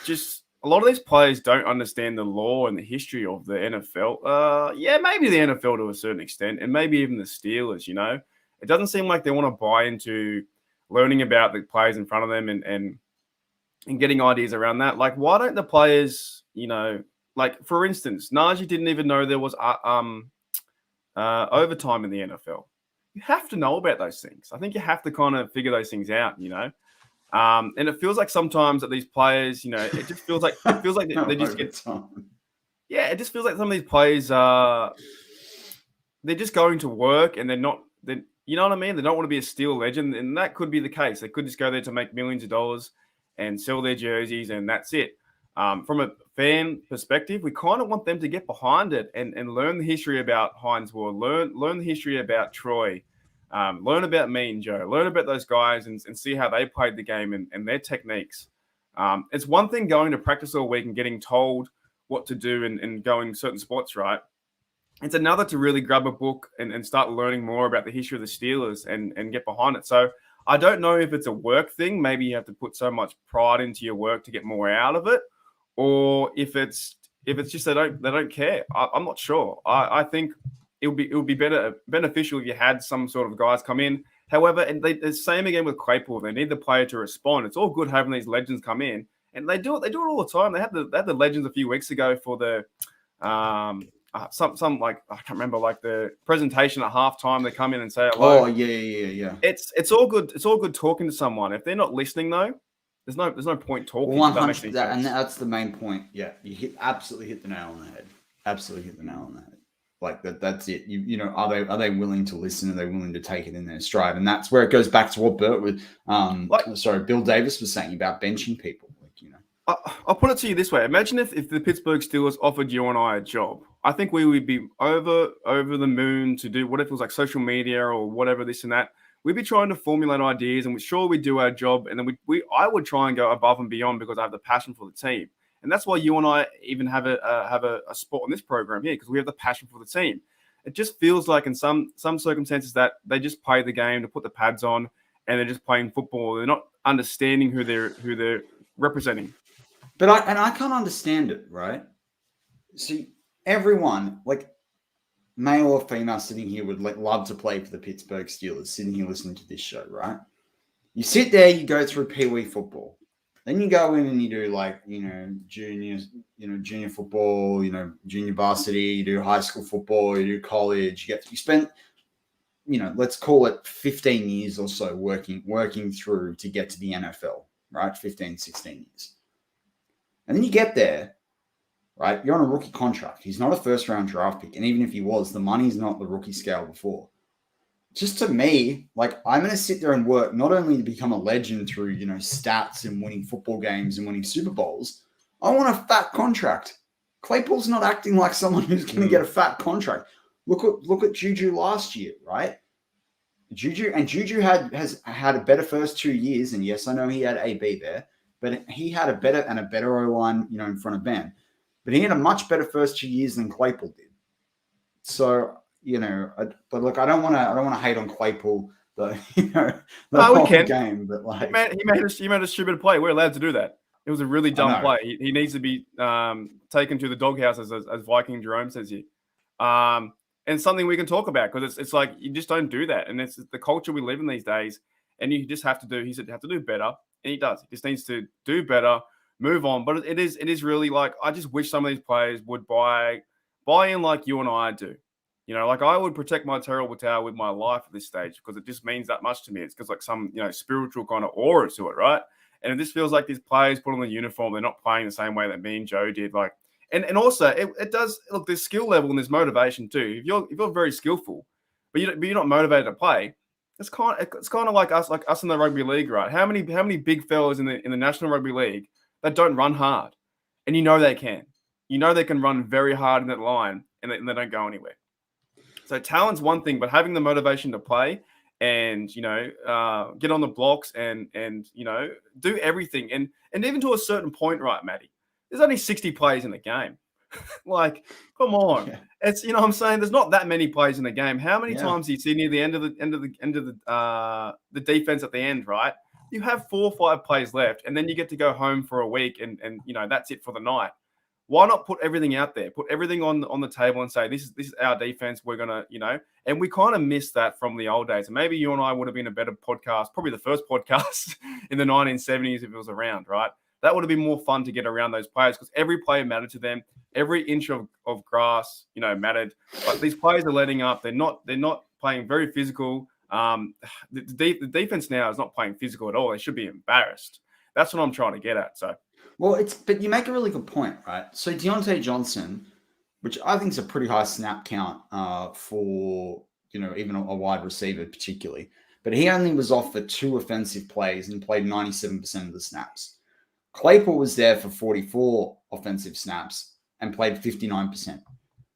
just a lot of these players don't understand the law and the history of the NFL. Maybe the NFL to a certain extent, and maybe even the Steelers, It doesn't seem like they want to buy into learning about the players in front of them and getting ideas around that. Like, why don't the players, like, for instance, Najee didn't even know there was overtime in the NFL. You have to know about those things. I think you have to kind of figure those things out, and it feels like sometimes that these players, it just feels like they just get. Yeah, it just feels like some of these players they're just going to work and they're not. You know what I mean? They don't want to be a Steel legend, and that could be the case. They could just go there to make millions of dollars and sell their jerseys, and that's it. From a fan perspective, we kind of want them to get behind it and learn the history about Hines Ward, learn the history about Troy, learn about Mean Joe, learn about those guys and see how they played the game and their techniques. It's one thing going to practice all week and getting told what to do and going certain spots, right? It's another to really grab a book and start learning more about the history of the Steelers and get behind it. So I don't know if it's a work thing. Maybe you have to put so much pride into your work to get more out of it, or if it's just they don't care. I'm not sure. I think it would be beneficial if you had some sort of guys come in. However, and the same again with Claypool. They need the player to respond. It's all good having these legends come in, and they do it. They do it all the time. They had the legends a few weeks ago for the some like I can't remember, like the presentation at halftime. They come in and say hello. Oh yeah. It's all good. It's all good talking to someone. If they're not listening though, there's no point talking. 100%, and that's the main point. Yeah, you absolutely hit the nail on the head. Absolutely hit the nail on the head. Like that's it. Are they willing to listen? Are they willing to take it in their stride? And that's where it goes back to what Bert was Bill Davis was saying about benching people. I'll put it to you this way. Imagine if the Pittsburgh Steelers offered you and I a job. I think we would be over the moon to do whatever it was, like social media or whatever, this and that. We'd be trying to formulate ideas, and we'd do our job, and then I would try and go above and beyond because I have the passion for the team. And that's why you and I even have a spot on this program here, because we have the passion for the team. It just feels like in some circumstances that they just play the game to put the pads on, and they're just playing football. They're not understanding who they're representing. But I can't understand it, right? See, everyone, like male or female sitting here, would love to play for the Pittsburgh Steelers, sitting here listening to this show, right? You sit there, you go through Pee Wee football. Then you go in and you do junior football, junior varsity, you do high school football, you do college. You spend, let's call it 15 years or so working through to get to the NFL, right? 15, 16 years. And then you get there, right? You're on a rookie contract. He's not a first-round draft pick. And even if he was, the money's not the rookie scale before. Just to me, like, I'm going to sit there and work not only to become a legend through, stats and winning football games and winning Super Bowls. I want a fat contract. Claypool's not acting like someone who's going to get a fat contract. Look at Juju last year, right? Juju has had a better first 2 years, and yes, I know he had AB there, but he had a better O line, in front of Ben. But he had a much better first 2 years than Claypool did. So but look, I don't want to hate on Claypool the whole game, but like he made a stupid play. We're allowed to do that. It was a really dumb play. He needs to be taken to the doghouse, as Viking Jerome says here. And something we can talk about, because it's like you just don't do that, and it's the culture we live in these days. And you just have to do. He said you have to do better, and he does. He just needs to do better, move on. But it is really like I just wish some of these players would buy in like you and I do. Like I would protect my terrible tower with my life at this stage because it just means that much to me. It's because like some spiritual kind of aura to it, right? And it just feels like these players put on the uniform, they're not playing the same way that me and Joe did. Like, and also it does look, there's skill level and there's motivation too. If you're very skillful, but you're not motivated to play, it's kind of like us in the rugby league, right? How many big fellas in the National Rugby League that don't run hard, and they can, they can run very hard in that line, and they don't go anywhere. So talent's one thing, but having the motivation to play and get on the blocks and do everything, and even to a certain point, right, Matty? There's only 60 players in the game. Like, come on, it's what I'm saying. There's not that many players in the game. How many times do you see near the end of the defense at the end, right? You have 4 or 5 plays left, and then you get to go home for a week, and that's it for the night. Why not put everything out there? Put everything on the table and say, this is our defense. We're going to, and we kind of missed that from the old days. And maybe you and I would have been a better podcast, probably the first podcast in the 1970s if it was around, right? That would have been more fun to get around those players because every player mattered to them. Every inch of grass, mattered. But these players are letting up. They're not playing very physical. The defense now is not playing physical at all. They should be embarrassed. That's what I'm trying to get at. So. Well, but you make a really good point, right? So Deontay Johnson, which I think is a pretty high snap count for even a wide receiver particularly, but he only was off for 2 offensive plays and played 97% of the snaps. Claypool was there for 44 offensive snaps and played 59%.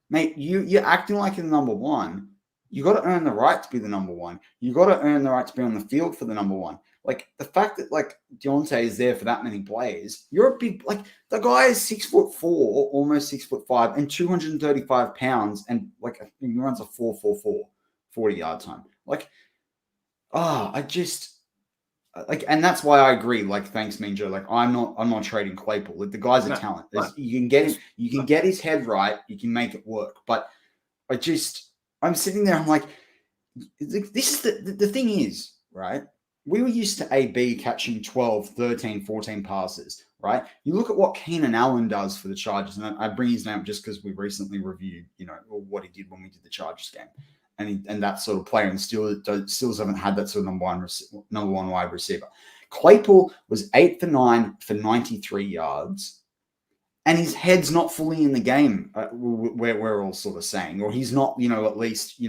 Mate, you're acting like you're the number one. You got to earn the right to be the number one. You got to earn the right to be on the field for the number one. Like the fact that like Deontay is there for that many plays, you're a big, like the guy is 6'4", almost 6'5", and 235 pounds, and like he runs a 4.44 40-yard time. Like, I just like, and that's why I agree. Like, thanks, Minjo. Like, I'm not trading Claypool. Like, the guy's a talent. You can get his head right. You can make it work. But I'm sitting there. I'm like, this is the thing is, right? We were used to AB catching 12, 13, 14 passes, right? You look at what Keenan Allen does for the Chargers, and I bring his name just because we recently reviewed, what he did when we did the Chargers game, and that sort of player, and Steelers haven't had that sort of number one wide receiver. Claypool was 8 for 9 for 93 yards, and his head's not fully in the game, where we're all sort of saying, or he's not, at least,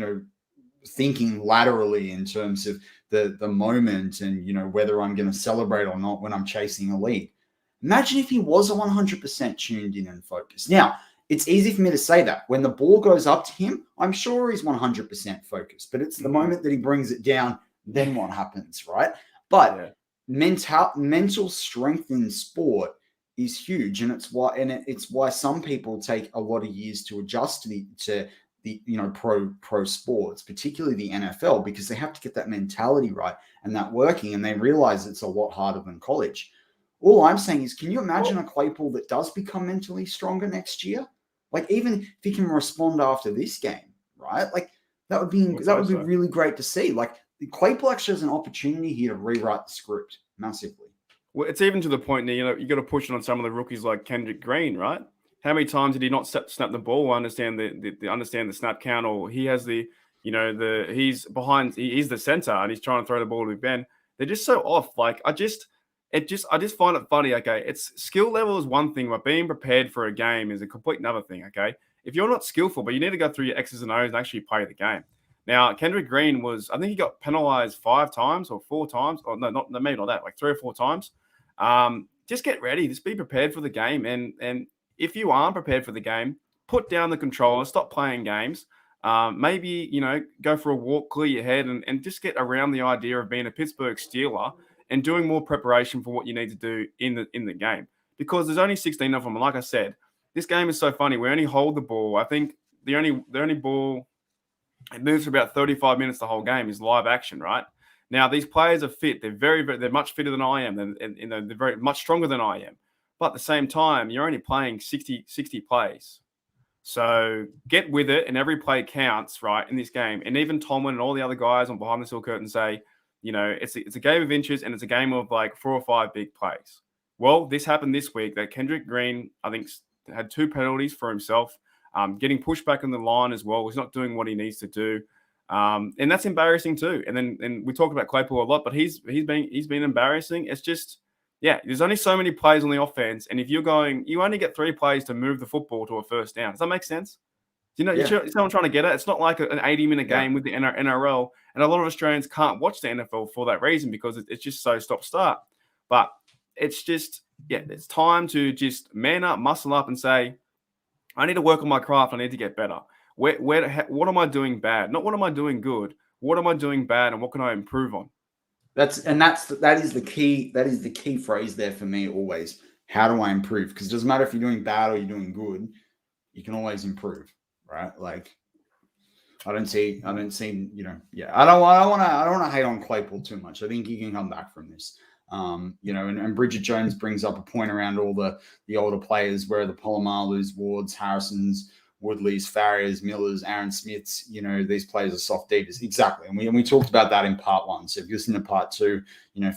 thinking laterally in terms of the moment and, whether I'm going to celebrate or not when I'm chasing a lead. Imagine if he was 100% tuned in and focused. Now, it's easy for me to say that. When the ball goes up to him, I'm sure he's 100% focused, but it's the moment that he brings it down, then what happens, right? But mental strength in sport is huge, and it's why some people take a lot of years to adjust to the pro sports, particularly the NFL, because they have to get that mentality right and that working, and they realize it's a lot harder than college. All I'm saying is, can you imagine a Claypool that does become mentally stronger next year? Like, even if he can respond after this game, right? Like, that would be really great to see. Like, Claypool actually has an opportunity here to rewrite the script massively. Well, it's even to the point that you got to push it on some of the rookies like Kendrick Green, right? How many times did he not snap the ball? Understand the snap count, or he has he's behind, he's the center and he's trying to throw the ball to Ben. They're just so off. Like, I just find it funny. Okay, it's skill level is one thing, but being prepared for a game is a complete another thing. Okay, if you're not skillful, but you need to go through your X's and O's and actually play the game. Now, Kendrick Green I think he got penalized 5 times or 4 times, or maybe not that, like 3 or 4 times. Just get ready. Just be prepared for the game, and if you aren't prepared for the game, put down the controller, stop playing games. maybe, go for a walk, clear your head, and just get around the idea of being a Pittsburgh Steeler and doing more preparation for what you need to do in the game. Because there's only 16 of them. And like I said, this game is so funny. We only hold the ball. I think the only ball it moves for about 35 minutes the whole game is live action, right? Now, these players are fit. They're much fitter than I am. And they're very much stronger than I am. But at the same time, you're only playing 60 plays. So get with it, and every play counts, right, in this game. And even Tomlin and all the other guys on Behind the Steel Curtain say, it's a game of inches, and it's a game of like 4 or 5 big plays. Well, this happened this week that Kendrick Green, I think, had 2 penalties for himself, getting pushed back on the line as well. He's not doing what he needs to do. And that's embarrassing too. And we talked about Claypool a lot, but he's been embarrassing. It's just, there's only so many plays on the offense, and if you only get 3 plays to move the football to a first down. Does that make sense? You know what I'm trying to get at? It's not like an 80-minute game with the NRL, and a lot of Australians can't watch the NFL for that reason because it's just so stop-start. But it's just, it's time to just man up, muscle up, and say, I need to work on my craft. I need to get better. What am I doing bad? Not what am I doing good. What am I doing bad, and what can I improve on? That is the key phrase there for me always. How do I improve? Because it doesn't matter if you're doing bad or you're doing good. You can always improve, right? Like I don't see. I don't want to hate on Claypool too much. I think he can come back from this. And Bridget Jones brings up a point around all the older players, where the Polomalus, Wards, Harrisons, Woodleys, Farriers, Millers, Aaron Smiths, these players are soft deepers. Exactly. And we talked about that in part 1. So if you listen to part 2,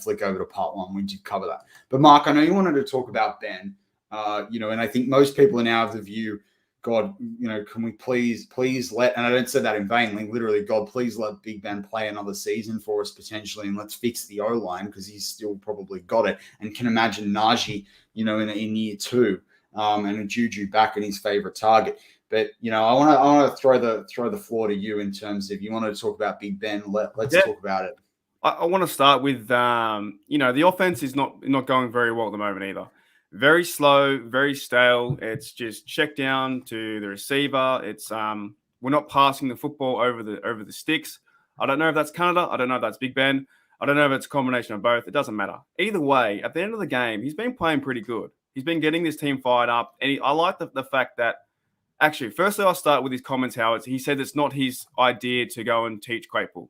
flick over to part 1. We did cover that. But Mark, I know you wanted to talk about Ben, and I think most people are now of the view, God, can we please let, and I don't say that in vain, like literally, God, please let Big Ben play another season for us potentially, and let's fix the O-line because he's still probably got it, and can imagine Najee, in year 2, and a Juju back in his favorite target. But I want to throw the floor to you in terms of, you want to talk about Big Ben. Let's talk about it. I want to start with the offense is not going very well at the moment either. Very slow, very stale. It's just check down to the receiver. It's we're not passing the football over the sticks. I don't know if that's Canada. I don't know if that's Big Ben. I don't know if it's a combination of both. It doesn't matter. Either way, at the end of the game, he's been playing pretty good. He's been getting this team fired up, and I like the fact that. Actually, firstly, I'll start with his comments, Howard. He said it's not his idea to go and teach Claypool.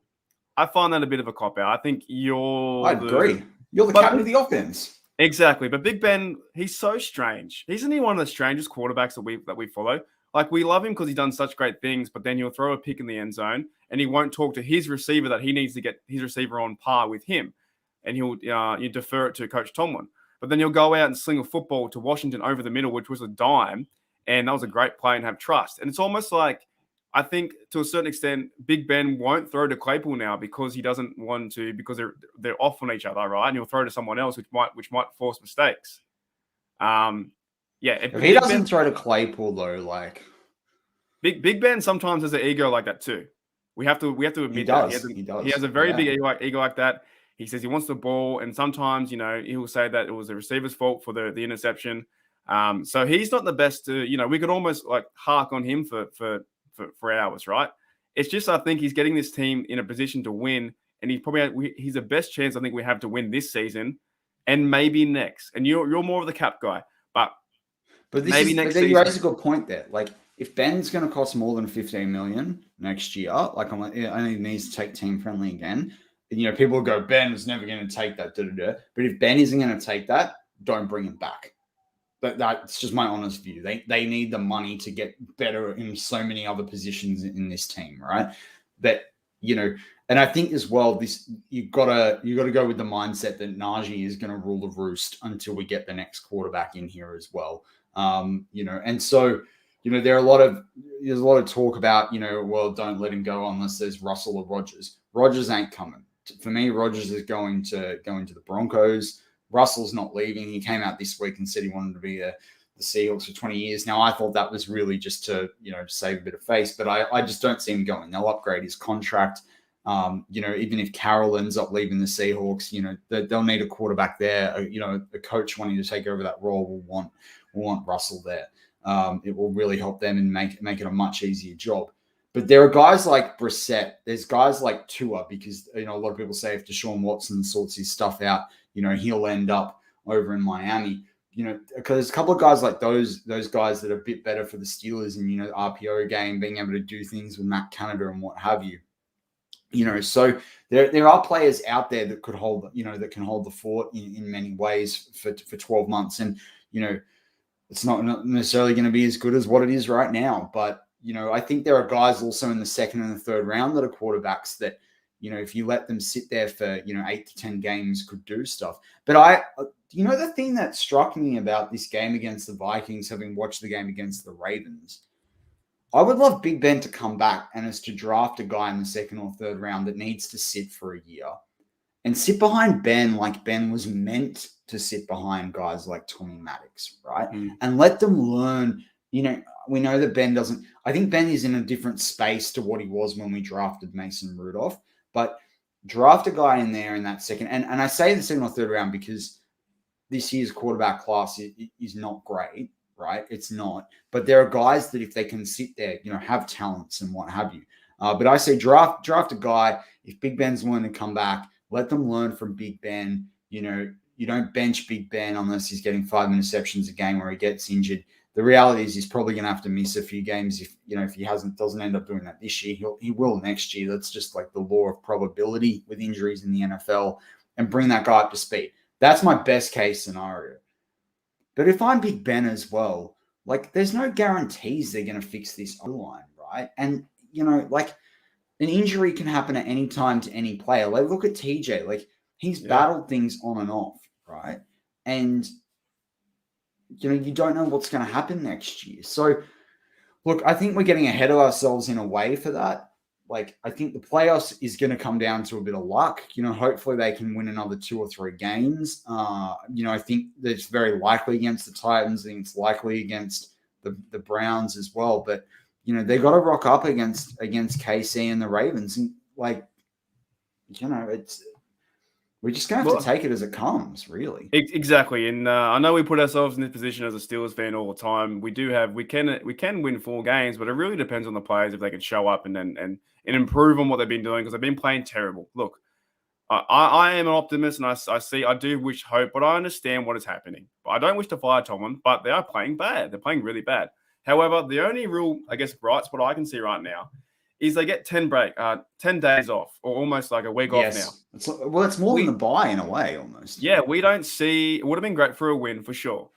I find that a bit of a cop-out. I think I agree. You're the captain of the offense. Exactly. But Big Ben, he's so strange. Isn't he one of the strangest quarterbacks that we follow? Like, we love him because he's done such great things, but then he'll throw a pick in the end zone, and he won't talk to his receiver that he needs to get his receiver on par with him. And he'll you defer it to Coach Tomlin. But then he'll go out and sling a football to Washington over the middle, which was a dime, and that was a great play and have trust. And it's almost like, I think to a certain extent, Big Ben won't throw to Claypool now because he doesn't want to, because they're off on each other, right? And he'll throw to someone else, which might force mistakes. If he doesn't throw to Claypool though, like Big Ben sometimes has an ego like that too. We have to admit that he has a very big ego like that. He says he wants the ball, and sometimes he will say that it was the receiver's fault for the interception. So he's not the best to, we could almost like hark on him for hours, right? It's just, I think he's getting this team in a position to win, and he's the best chance I think we have to win this season and maybe next. And you're more of the cap guy, but maybe next season. You raise a good point there. Like, if Ben's going to cost more than $15 million next year, like it only needs to take team friendly again. And, people will go, Ben was never going to take that. But if Ben isn't going to take that, don't bring him back. That's just my honest view. They need the money to get better in so many other positions in this team, right? But and I think as well, you gotta go with the mindset that Najee is going to rule the roost until we get the next quarterback in here as well. And so there's a lot of talk about well, don't let him go unless there's Russell or Rodgers. Rodgers ain't coming. For me, Rodgers is going to the Broncos. Russell's not leaving. He came out this week and said he wanted to be the Seahawks for 20 years. Now, I thought that was really just to, save a bit of face, but I just don't see him going. They'll upgrade his contract. Even if Carroll ends up leaving the Seahawks, they'll need a quarterback there. A coach wanting to take over that role will want Russell there. It will really help them and make it a much easier job. But there are guys like Brissett. There's guys like Tua, because a lot of people say if Deshaun Watson sorts his stuff out, he'll end up over in Miami. Because there's a couple of guys like those guys that are a bit better for the Steelers in the RPO game, being able to do things with Matt Canada and what have you. So there are players out there that could hold, that can hold the fort in many ways for 12 months. And, it's not necessarily going to be as good as what it is right now. But, I think there are guys also in the second and the third round that are quarterbacks that, if you let them sit there for, 8 to 10 games, could do stuff. But the thing that struck me about this game against the Vikings, having watched the game against the Ravens, I would love Big Ben to come back and is to draft a guy in the second or third round that needs to sit for a year and sit behind Ben like Ben was meant to sit behind guys like Tommy Maddox, right? And let them learn. We know that Ben doesn't. I think Ben is in a different space to what he was when we drafted Mason Rudolph, but draft a guy in there in that second. And I say the second or third round because this year's quarterback class is not great. Right? It's not. But there are guys that if they can sit there, have talents and what have you. But I say draft a guy. If Big Ben's willing to come back, let them learn from Big Ben. You don't bench Big Ben unless he's getting 5 interceptions a game where he gets injured. The reality is he's probably going to have to miss a few games if he doesn't end up doing that this year. He will next year. That's just like the law of probability with injuries in the NFL, and bring that guy up to speed. That's my best case scenario. But if I'm Big Ben as well, there's no guarantees they're going to fix this O-line, right? And, an injury can happen at any time to any player. Look at TJ. He's battled things on and off, right? And, you don't know what's going to happen next year. So, look, I think we're getting ahead of ourselves in a way for that. I think the playoffs is going to come down to a bit of luck. Hopefully they can win another 2 or 3 games. I think that it's very likely against the Titans. I think it's likely against the Browns as well. But, they got to rock up against KC and the Ravens. And, we're just going to have to take it as it comes, really. Exactly. And I know we put ourselves in this position as a Steelers fan all the time. We can win 4 games, but it really depends on the players if they can show up and improve on what they've been doing, because they've been playing terrible. Look, I am an optimist, and I do wish hope, but I understand what is happening. I don't wish to fire Tomlin, but they are playing bad. They're playing really bad. However, the only real, bright spot I can see right now is they get 10 days off, or almost like a week off now. It's more than a bye in a way, almost. Yeah, we don't see. It would have been great for a win for sure.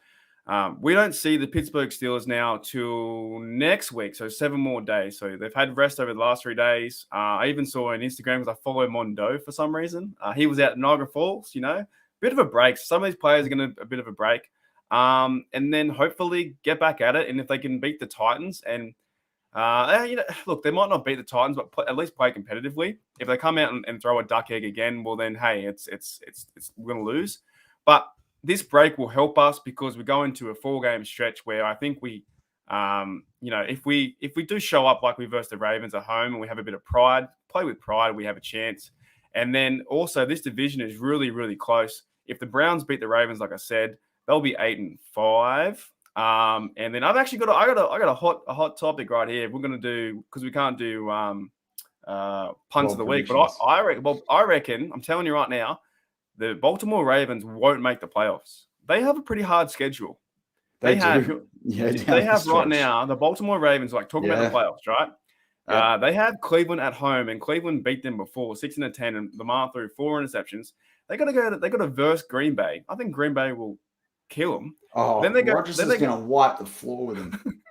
We don't see the Pittsburgh Steelers now till next week, so 7 more days. So they've had rest over the last 3 days. I even saw on Instagram, because I follow Mondo for some reason. He was out at Niagara Falls, bit of a break. Some of these players are going to a bit of a break, and then hopefully get back at it. And if they can beat the Titans and look, they might not beat the Titans, but at least play competitively. If they come out and throw a duck egg again, well then, hey, it's we're going to lose. But this break will help us, because we go into a 4-game stretch where I think we, if we do show up like we versus the Ravens at home and we have a bit of pride, play with pride, we have a chance. And then also this division is really, really close. If the Browns beat the Ravens, like I said, they'll be 8-5. And then I've actually got a hot topic right here. We're going to do, because we can't do puns of the week, but I reckon, I'm telling you right now, the Baltimore Ravens won't make the playoffs. They have a pretty hard schedule. They have right now, the Baltimore Ravens, talking about the playoffs, right? Yeah. They have Cleveland at home, and Cleveland beat them before 16-10, and Lamar threw 4 interceptions. They got to verse Green Bay. I think Green Bay will kill them. Oh, then Rodgers is going to wipe the floor with them.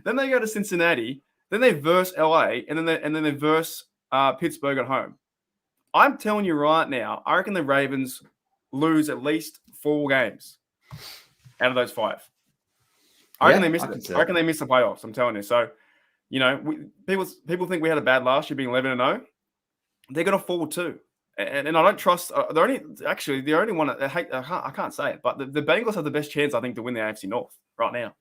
Then they go to Cincinnati. Then they verse LA, and then they verse Pittsburgh at home. I'm telling you right now, I reckon the Ravens lose at least 4 games out of those 5. I reckon they miss it. I reckon they miss the playoffs. I'm telling you. So, people think we had a bad last year, being 11-0. They're going to fall too. And I don't trust. The only one I can't say it, but the Bengals have the best chance, I think, to win the AFC North right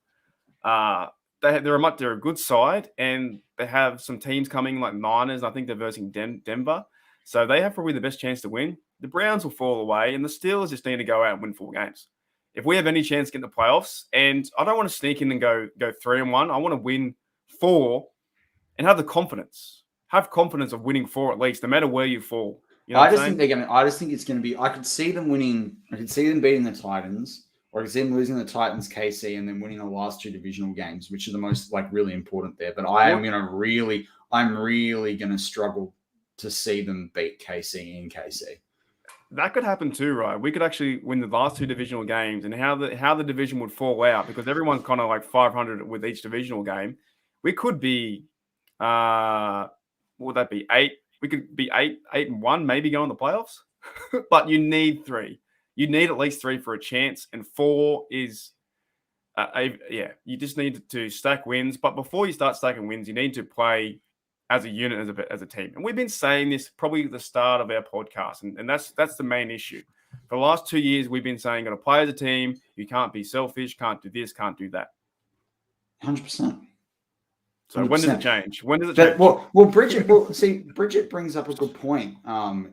now. They're a good side, and they have some teams coming like Niners. I think they're versing Denver, so they have probably the best chance to win. The Browns will fall away, and the Steelers just need to go out and win 4 games. If we have any chance to get in the playoffs, and I don't want to sneak in and go 3-1. I want to win 4 and have the confidence. Have confidence of winning 4 at least, no matter where you fall. You know I just think it's going to be. I could see them winning. I could see them beating the Titans, or I could see them losing the Titans, KC, and then winning the last 2 divisional games, which are the most really important there. But I'm really going to struggle to see them beat KC in KC. That could happen too, right? We could actually win the last 2 divisional games, and how the division would fall out, because everyone's kind of like 500 with each divisional game. We could be, what would that be, 8? We could be 8-1, maybe go in the playoffs. But you need 3. You need at least 3 for a chance, and 4 is, you just need to stack wins. But before you start stacking wins, you need to play as a unit, as a team. And we've been saying this probably at the start of our podcast, and that's the main issue. For the last 2 years, we've been saying, got to play as a team. You can't be selfish, can't do this, can't do that. 100%. So 100%. When does it change? When does it change? Bridget brings up a good point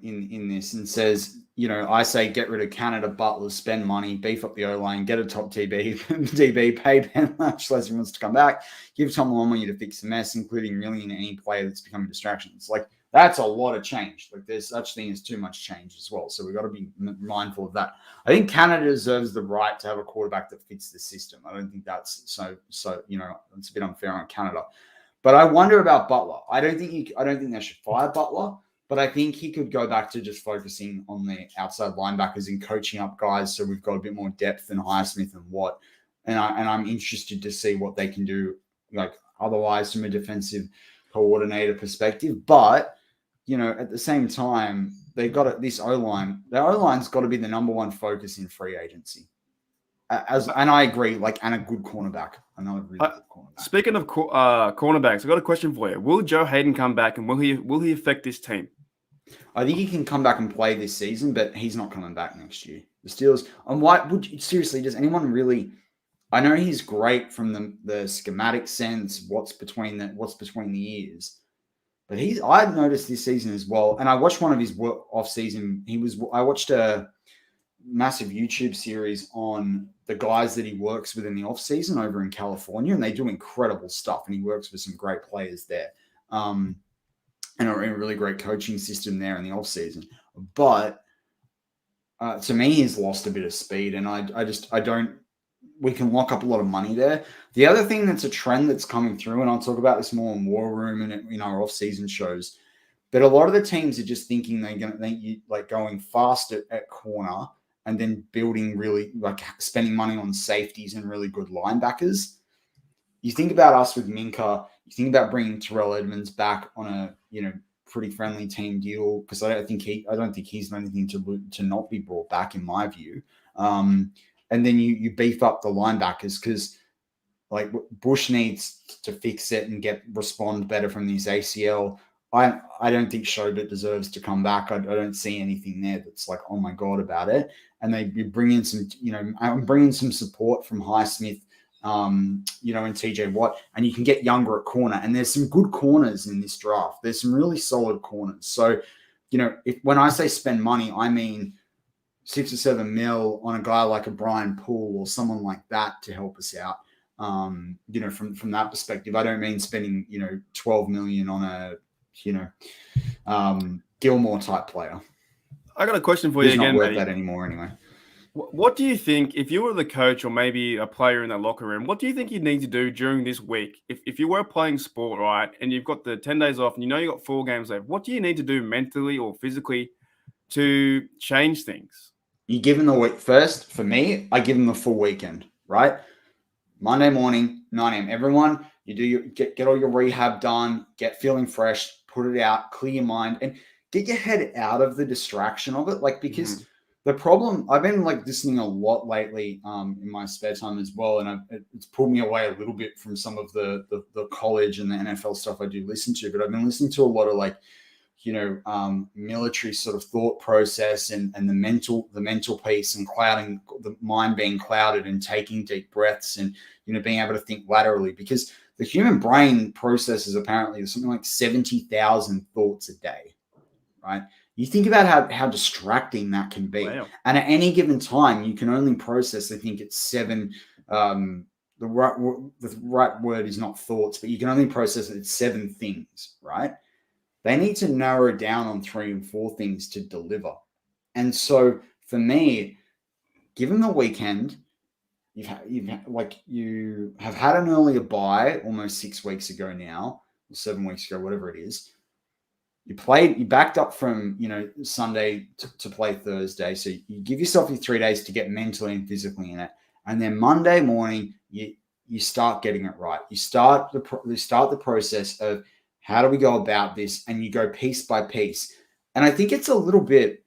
in this and says, I say get rid of Canada, Butler, spend money, beef up the O-line, get a top DB, pay Ben Latch unless he wants to come back, give Tomlin money to fix the mess, including really in any player that's becoming distractions. That's a lot of change. There's such thing as too much change as well. So we've got to be mindful of that. I think Canada deserves the right to have a quarterback that fits the system. I don't think that's so it's a bit unfair on Canada. But I wonder about Butler. I don't think they should fire Butler, but I think he could go back to just focusing on the outside linebackers and coaching up guys, so we've got a bit more depth than Highsmith and Watt. And I'm interested to see what they can do, otherwise from a defensive coordinator perspective. But at the same time, they've got this O-line. The O-line's got to be the number one focus in free agency. And I agree, and a good cornerback. Another really good cornerback. Speaking of cornerbacks, I've got a question for you. Will Joe Hayden come back, and will he affect this team? I think he can come back and play this season, but he's not coming back next year. The Steelers. And why seriously, does anyone really? I know he's great from the schematic sense, what's between the ears. But I've noticed this season as well, and I watched one of his off season. I watched a massive YouTube series on the guys that he works with in the off season over in California, and they do incredible stuff. And he works with some great players there, and a really great coaching system there in the off season. But to me, he's lost a bit of speed, and I don't. We can lock up a lot of money there. The other thing that's a trend that's coming through, and I'll talk about this more in War Room and in our off-season shows, but a lot of the teams are just thinking they're going to going fast at corner and then building really spending money on safeties and really good linebackers. You think about us with Minka. You think about bringing Terrell Edmonds back on a pretty friendly team deal, because I don't think he's done anything to not be brought back in my view. And then you beef up the linebackers, because Bush needs to fix it and respond better from his ACL. I don't think Schobert deserves to come back. I don't see anything there that's oh my God about it. And you bring in some, I'm bringing some support from Highsmith, and TJ Watt, and you can get younger at corner. And there's some good corners in this draft. There's some really solid corners. So, when I say spend money, I mean $6 or $7 mil on a guy like a Brian Poole or someone like that to help us out. From that perspective, I don't mean spending, $12 million on a, Gilmore type player. I got a question for you again, not worth Matty. that anymore anyway. What do you think, if you were the coach or maybe a player in that locker room, what do you think you need to do during this week? If you were playing sport, right, and you've got the 10 days off and you've got 4 games left, what do you need to do mentally or physically to change things? You give them the week first. For me, I give them the full weekend, right? Monday morning, 9 a.m. Everyone, you get all your rehab done, get feeling fresh, put it out, clear your mind, and get your head out of the distraction of it. Because the problem, I've been listening a lot lately in my spare time as well, and it's pulled me away a little bit from some of the college and the NFL stuff I do listen to, but I've been listening to a lot of military sort of thought process and the mental piece, and clouding the mind, being clouded and taking deep breaths, and being able to think laterally, because the human brain processes apparently something like 70,000 thoughts a day, right? You think about how distracting that can be. Wow. And at any given time, you can only process, I think it's 7 the right word is not thoughts, but you can only process it 7 things, right? They need to narrow down on 3 and 4 things to deliver. And so for me, given the weekend, you have had an earlier bye almost 6 weeks ago now, or 7 weeks ago, whatever it is. You backed up from, Sunday to play Thursday. So you give yourself your 3 days to get mentally and physically in it. And then Monday morning, you start getting it right. You start the process of how do we go about this? And you go piece by piece. And I think it's a little bit,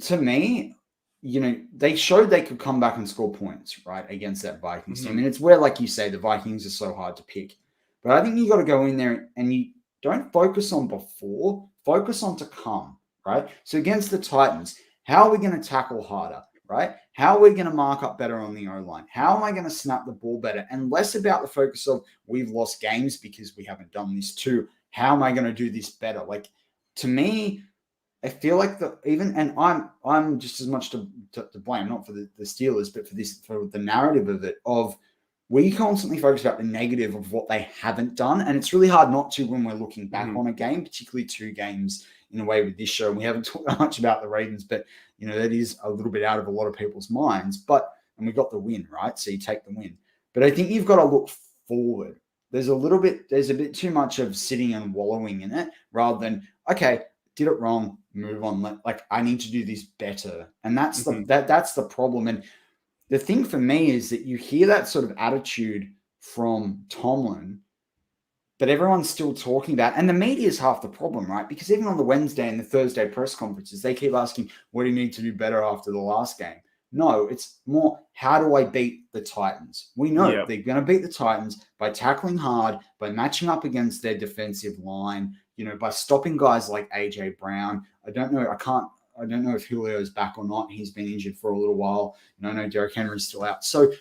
to me, they showed they could come back and score points, right, against that Vikings team. And it's where, like you say, the Vikings are so hard to pick. But I think you got to go in there and you don't focus on before, focus on to come, right? So against the Titans, how are we going to tackle harder, right? How are we going to mark up better on the O-line? How am I going to snap the ball better? And less about the focus of we've lost games because we haven't done this too. How am I going to do this better? Like, to me, I feel like I'm just as much to blame, not for the Steelers, but for the narrative of it, of we constantly focus about the negative of what they haven't done. And it's really hard not to when we're looking back on a game, particularly 2 games in a way with this show. And we haven't talked much about the Ravens, but that is a little bit out of a lot of people's minds. And we got the win, right? So you take the win. But I think you've got to look forward. There's a bit too much of sitting and wallowing in it rather than, okay, did it wrong, move on. Like, I need to do this better. And that's that's the problem. And the thing for me is that you hear that sort of attitude from Tomlin, but everyone's still talking about, and the media is half the problem, right? Because even on the Wednesday and the Thursday press conferences, they keep asking, what do you need to do better after the last game? No, it's more, how do I beat the Titans? We know they're going to beat the Titans by tackling hard, by matching up against their defensive line, by stopping guys like AJ Brown. I don't know if Julio's back or not. He's been injured for a little while. I know Derrick Henry's still out. So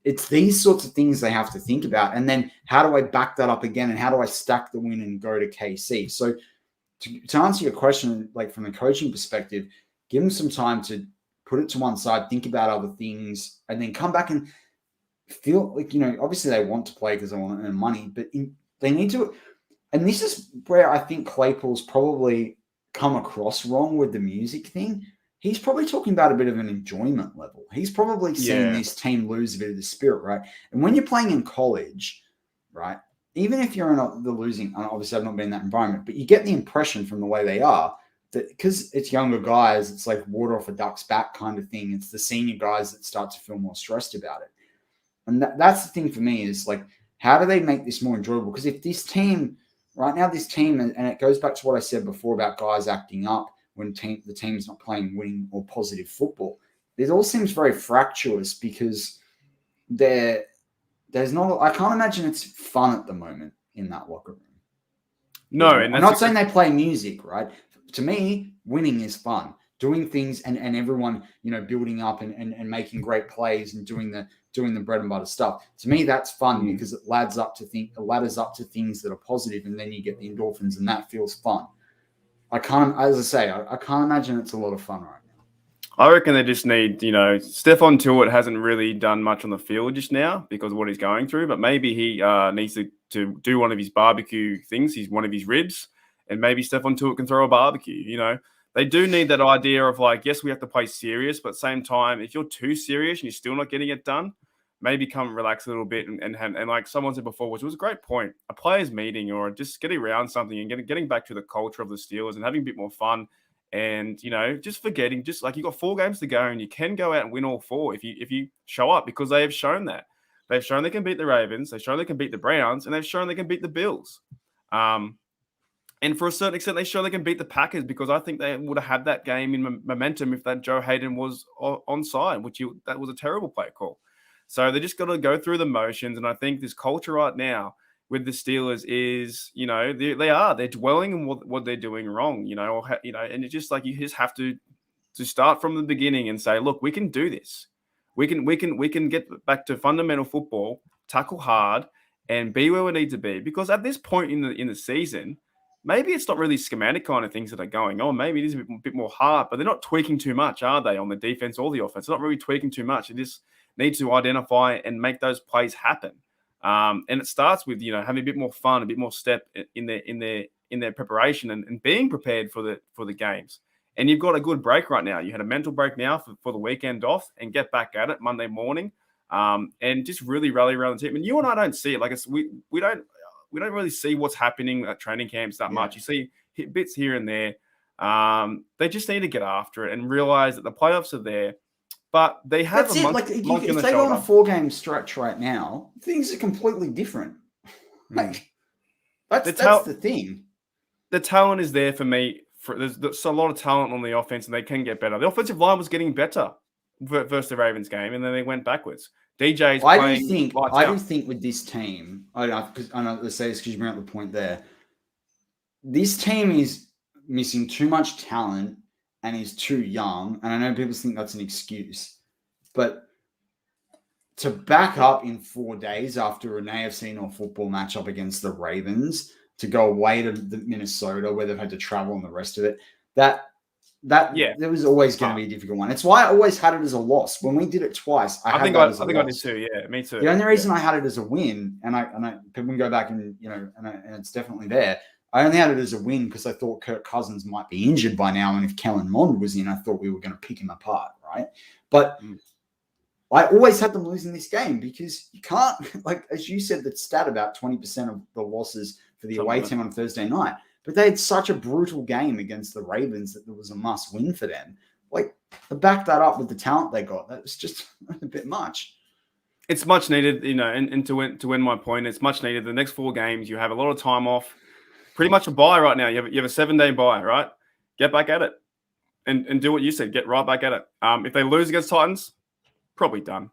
it's these sorts of things they have to think about. And then how do I back that up again? And how do I stack the win and go to KC? So to answer your question, like from a coaching perspective, give them some time to put it to one side, think about other things, and then come back and feel like, obviously they want to play because they want to earn money, but they need to. And this is where I think Claypool's probably come across wrong with the music thing. He's probably talking about a bit of an enjoyment level. He's probably seeing this team lose a bit of the spirit, right? And when you're playing in college, right, even if you're in the losing, obviously I've not been in that environment, but you get the impression from the way they are that because it's younger guys, it's like water off a duck's back kind of thing. It's the senior guys that start to feel more stressed about it. And that's the thing for me is like, how do they make this more enjoyable? Because if this team, right now, and it goes back to what I said before about guys acting up when the team's not playing winning or positive football, it all seems very fractious because there's not. I can't imagine it's fun at the moment in that locker room. No, and I'm not saying they play music, right? To me, winning is fun. Doing things and everyone, building up and making great plays and doing the bread and butter stuff. To me, that's fun because it ladders up to things that are positive, and then you get the endorphins, and that feels fun. I can't imagine it's a lot of fun right now. I reckon they just need, Stephon Tuitt hasn't really done much on the field just now because of what he's going through, but maybe he needs to do one of his barbecue things. He's one of his ribs, and maybe Stephon Tuitt can throw a barbecue, They do need that idea of like, yes, we have to play serious, but at the same time, if you're too serious and you're still not getting it done, maybe come relax a little bit and like someone said before, which was a great point, a players meeting or just getting around something and getting back to the culture of the Steelers and having a bit more fun and, just forgetting, just like you got 4 games to go and you can go out and win all 4 if you show up because they have shown that. They've shown they can beat the Ravens, they've shown they can beat the Browns, and they've shown they can beat the Bills. And for a certain extent, they show they can beat the Packers because I think they would have had that game in momentum if that Joe Hayden was onside, that was a terrible play call. So they just got to go through the motions. And I think this culture right now with the Steelers is, they're dwelling on what they're doing wrong, and it's just like you just have to start from the beginning and say, look, we can do this. We can get back to fundamental football, tackle hard, and be where we need to be. Because at this point in the season, maybe it's not really schematic kind of things that are going on. Maybe it is a bit more hard, but they're not tweaking too much, are they, on the defense or the offense? They're not really tweaking too much. need to identify and make those plays happen. And it starts with, having a bit more fun, a bit more step in their preparation and being prepared for the games. And you've got a good break right now. You had a mental break now for the weekend off, and get back at it Monday morning, and just really rally around the team. And you and I don't see it. Like, we don't really see what's happening at training camps that much. You see bits here and there. They just need to get after it and realize that the playoffs are there. But they have That's it. Like, if they go on a 4-game stretch right now, things are completely different. Like, that's the thing. The talent is there for me. There's a lot of talent on the offense, and they can get better. The offensive line was getting better versus the Ravens game, and then they went backwards. DJ's playing. I do think with this team, I know let's say this because you bring up the point there. This team is missing too much talent and is too young. And I know people think that's an excuse, but to back up in 4 days after an AFC North football matchup against the Ravens, to go away to Minnesota where they've had to travel and the rest of it, that there was always going to be a difficult one. It's why I always had it as a loss. When we did it twice, I think I did too. Yeah, me too. The only reason I had it as a win, and people can go back and and it's definitely there. I only had it as a win because I thought Kirk Cousins might be injured by now, and if Kellen Mond was in, I thought we were going to pick him apart, right? But I always had them losing this game because you can't, like, as you said, that stat about 20% of the losses for the away team on Thursday night. But they had such a brutal game against the Ravens that there was a must win for them. Like, to back that up with the talent they got, that was just a bit much. It's much needed, and to win my point, it's much needed. The next 4 games, you have a lot of time off. Pretty much a bye right now. You have a 7-day bye, right? Get back at it and do what you said. Get right back at it. If they lose against Titans, probably done.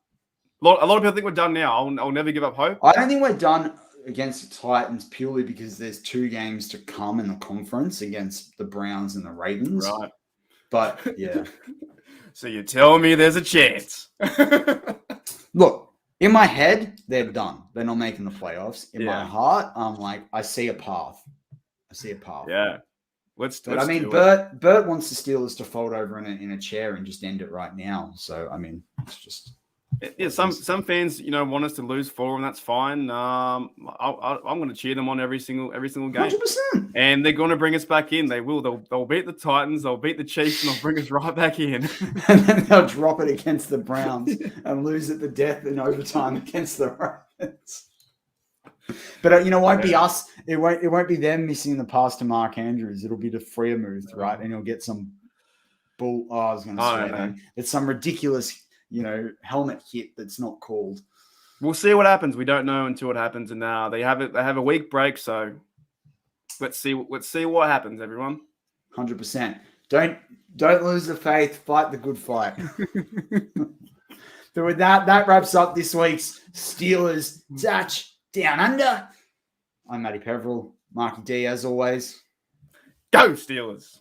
A lot of people think we're done now. I'll never give up hope. I don't think we're done against the Titans purely because there's 2 games to come in the conference against the Browns and the Ravens. Right. But, yeah. So you tell me there's a chance. Look, in my head, they're done. They're not making the playoffs. In my heart, I'm like, I see a path. Yeah. Let's Bert wants the Steelers to fold over in a chair and just end it right now. So, I mean, it's just... Yeah, some fans, want us to lose 4, and that's fine. I'm going to cheer them on every single game, 100%. And they're going to bring us back in. They will. They'll beat the Titans. They'll beat the Chiefs, and they'll bring us right back in. And then they'll drop it against the Browns and lose at the death in overtime against the Ravens. But it won't be us. It won't be them missing the pass to Mark Andrews. It'll be to Freiermuth, right? And he'll get some bull. Oh, I was going to say that. It's some ridiculous, helmet hit that's not called. We'll see what happens. We don't know until it happens, and they have a week break. So let's see what happens, everyone. 100%. Don't lose the faith. Fight the good fight. So with that wraps up this week's Steelers Touch Down Under. I'm Matty Peverell. Marky D, as always. Go Steelers!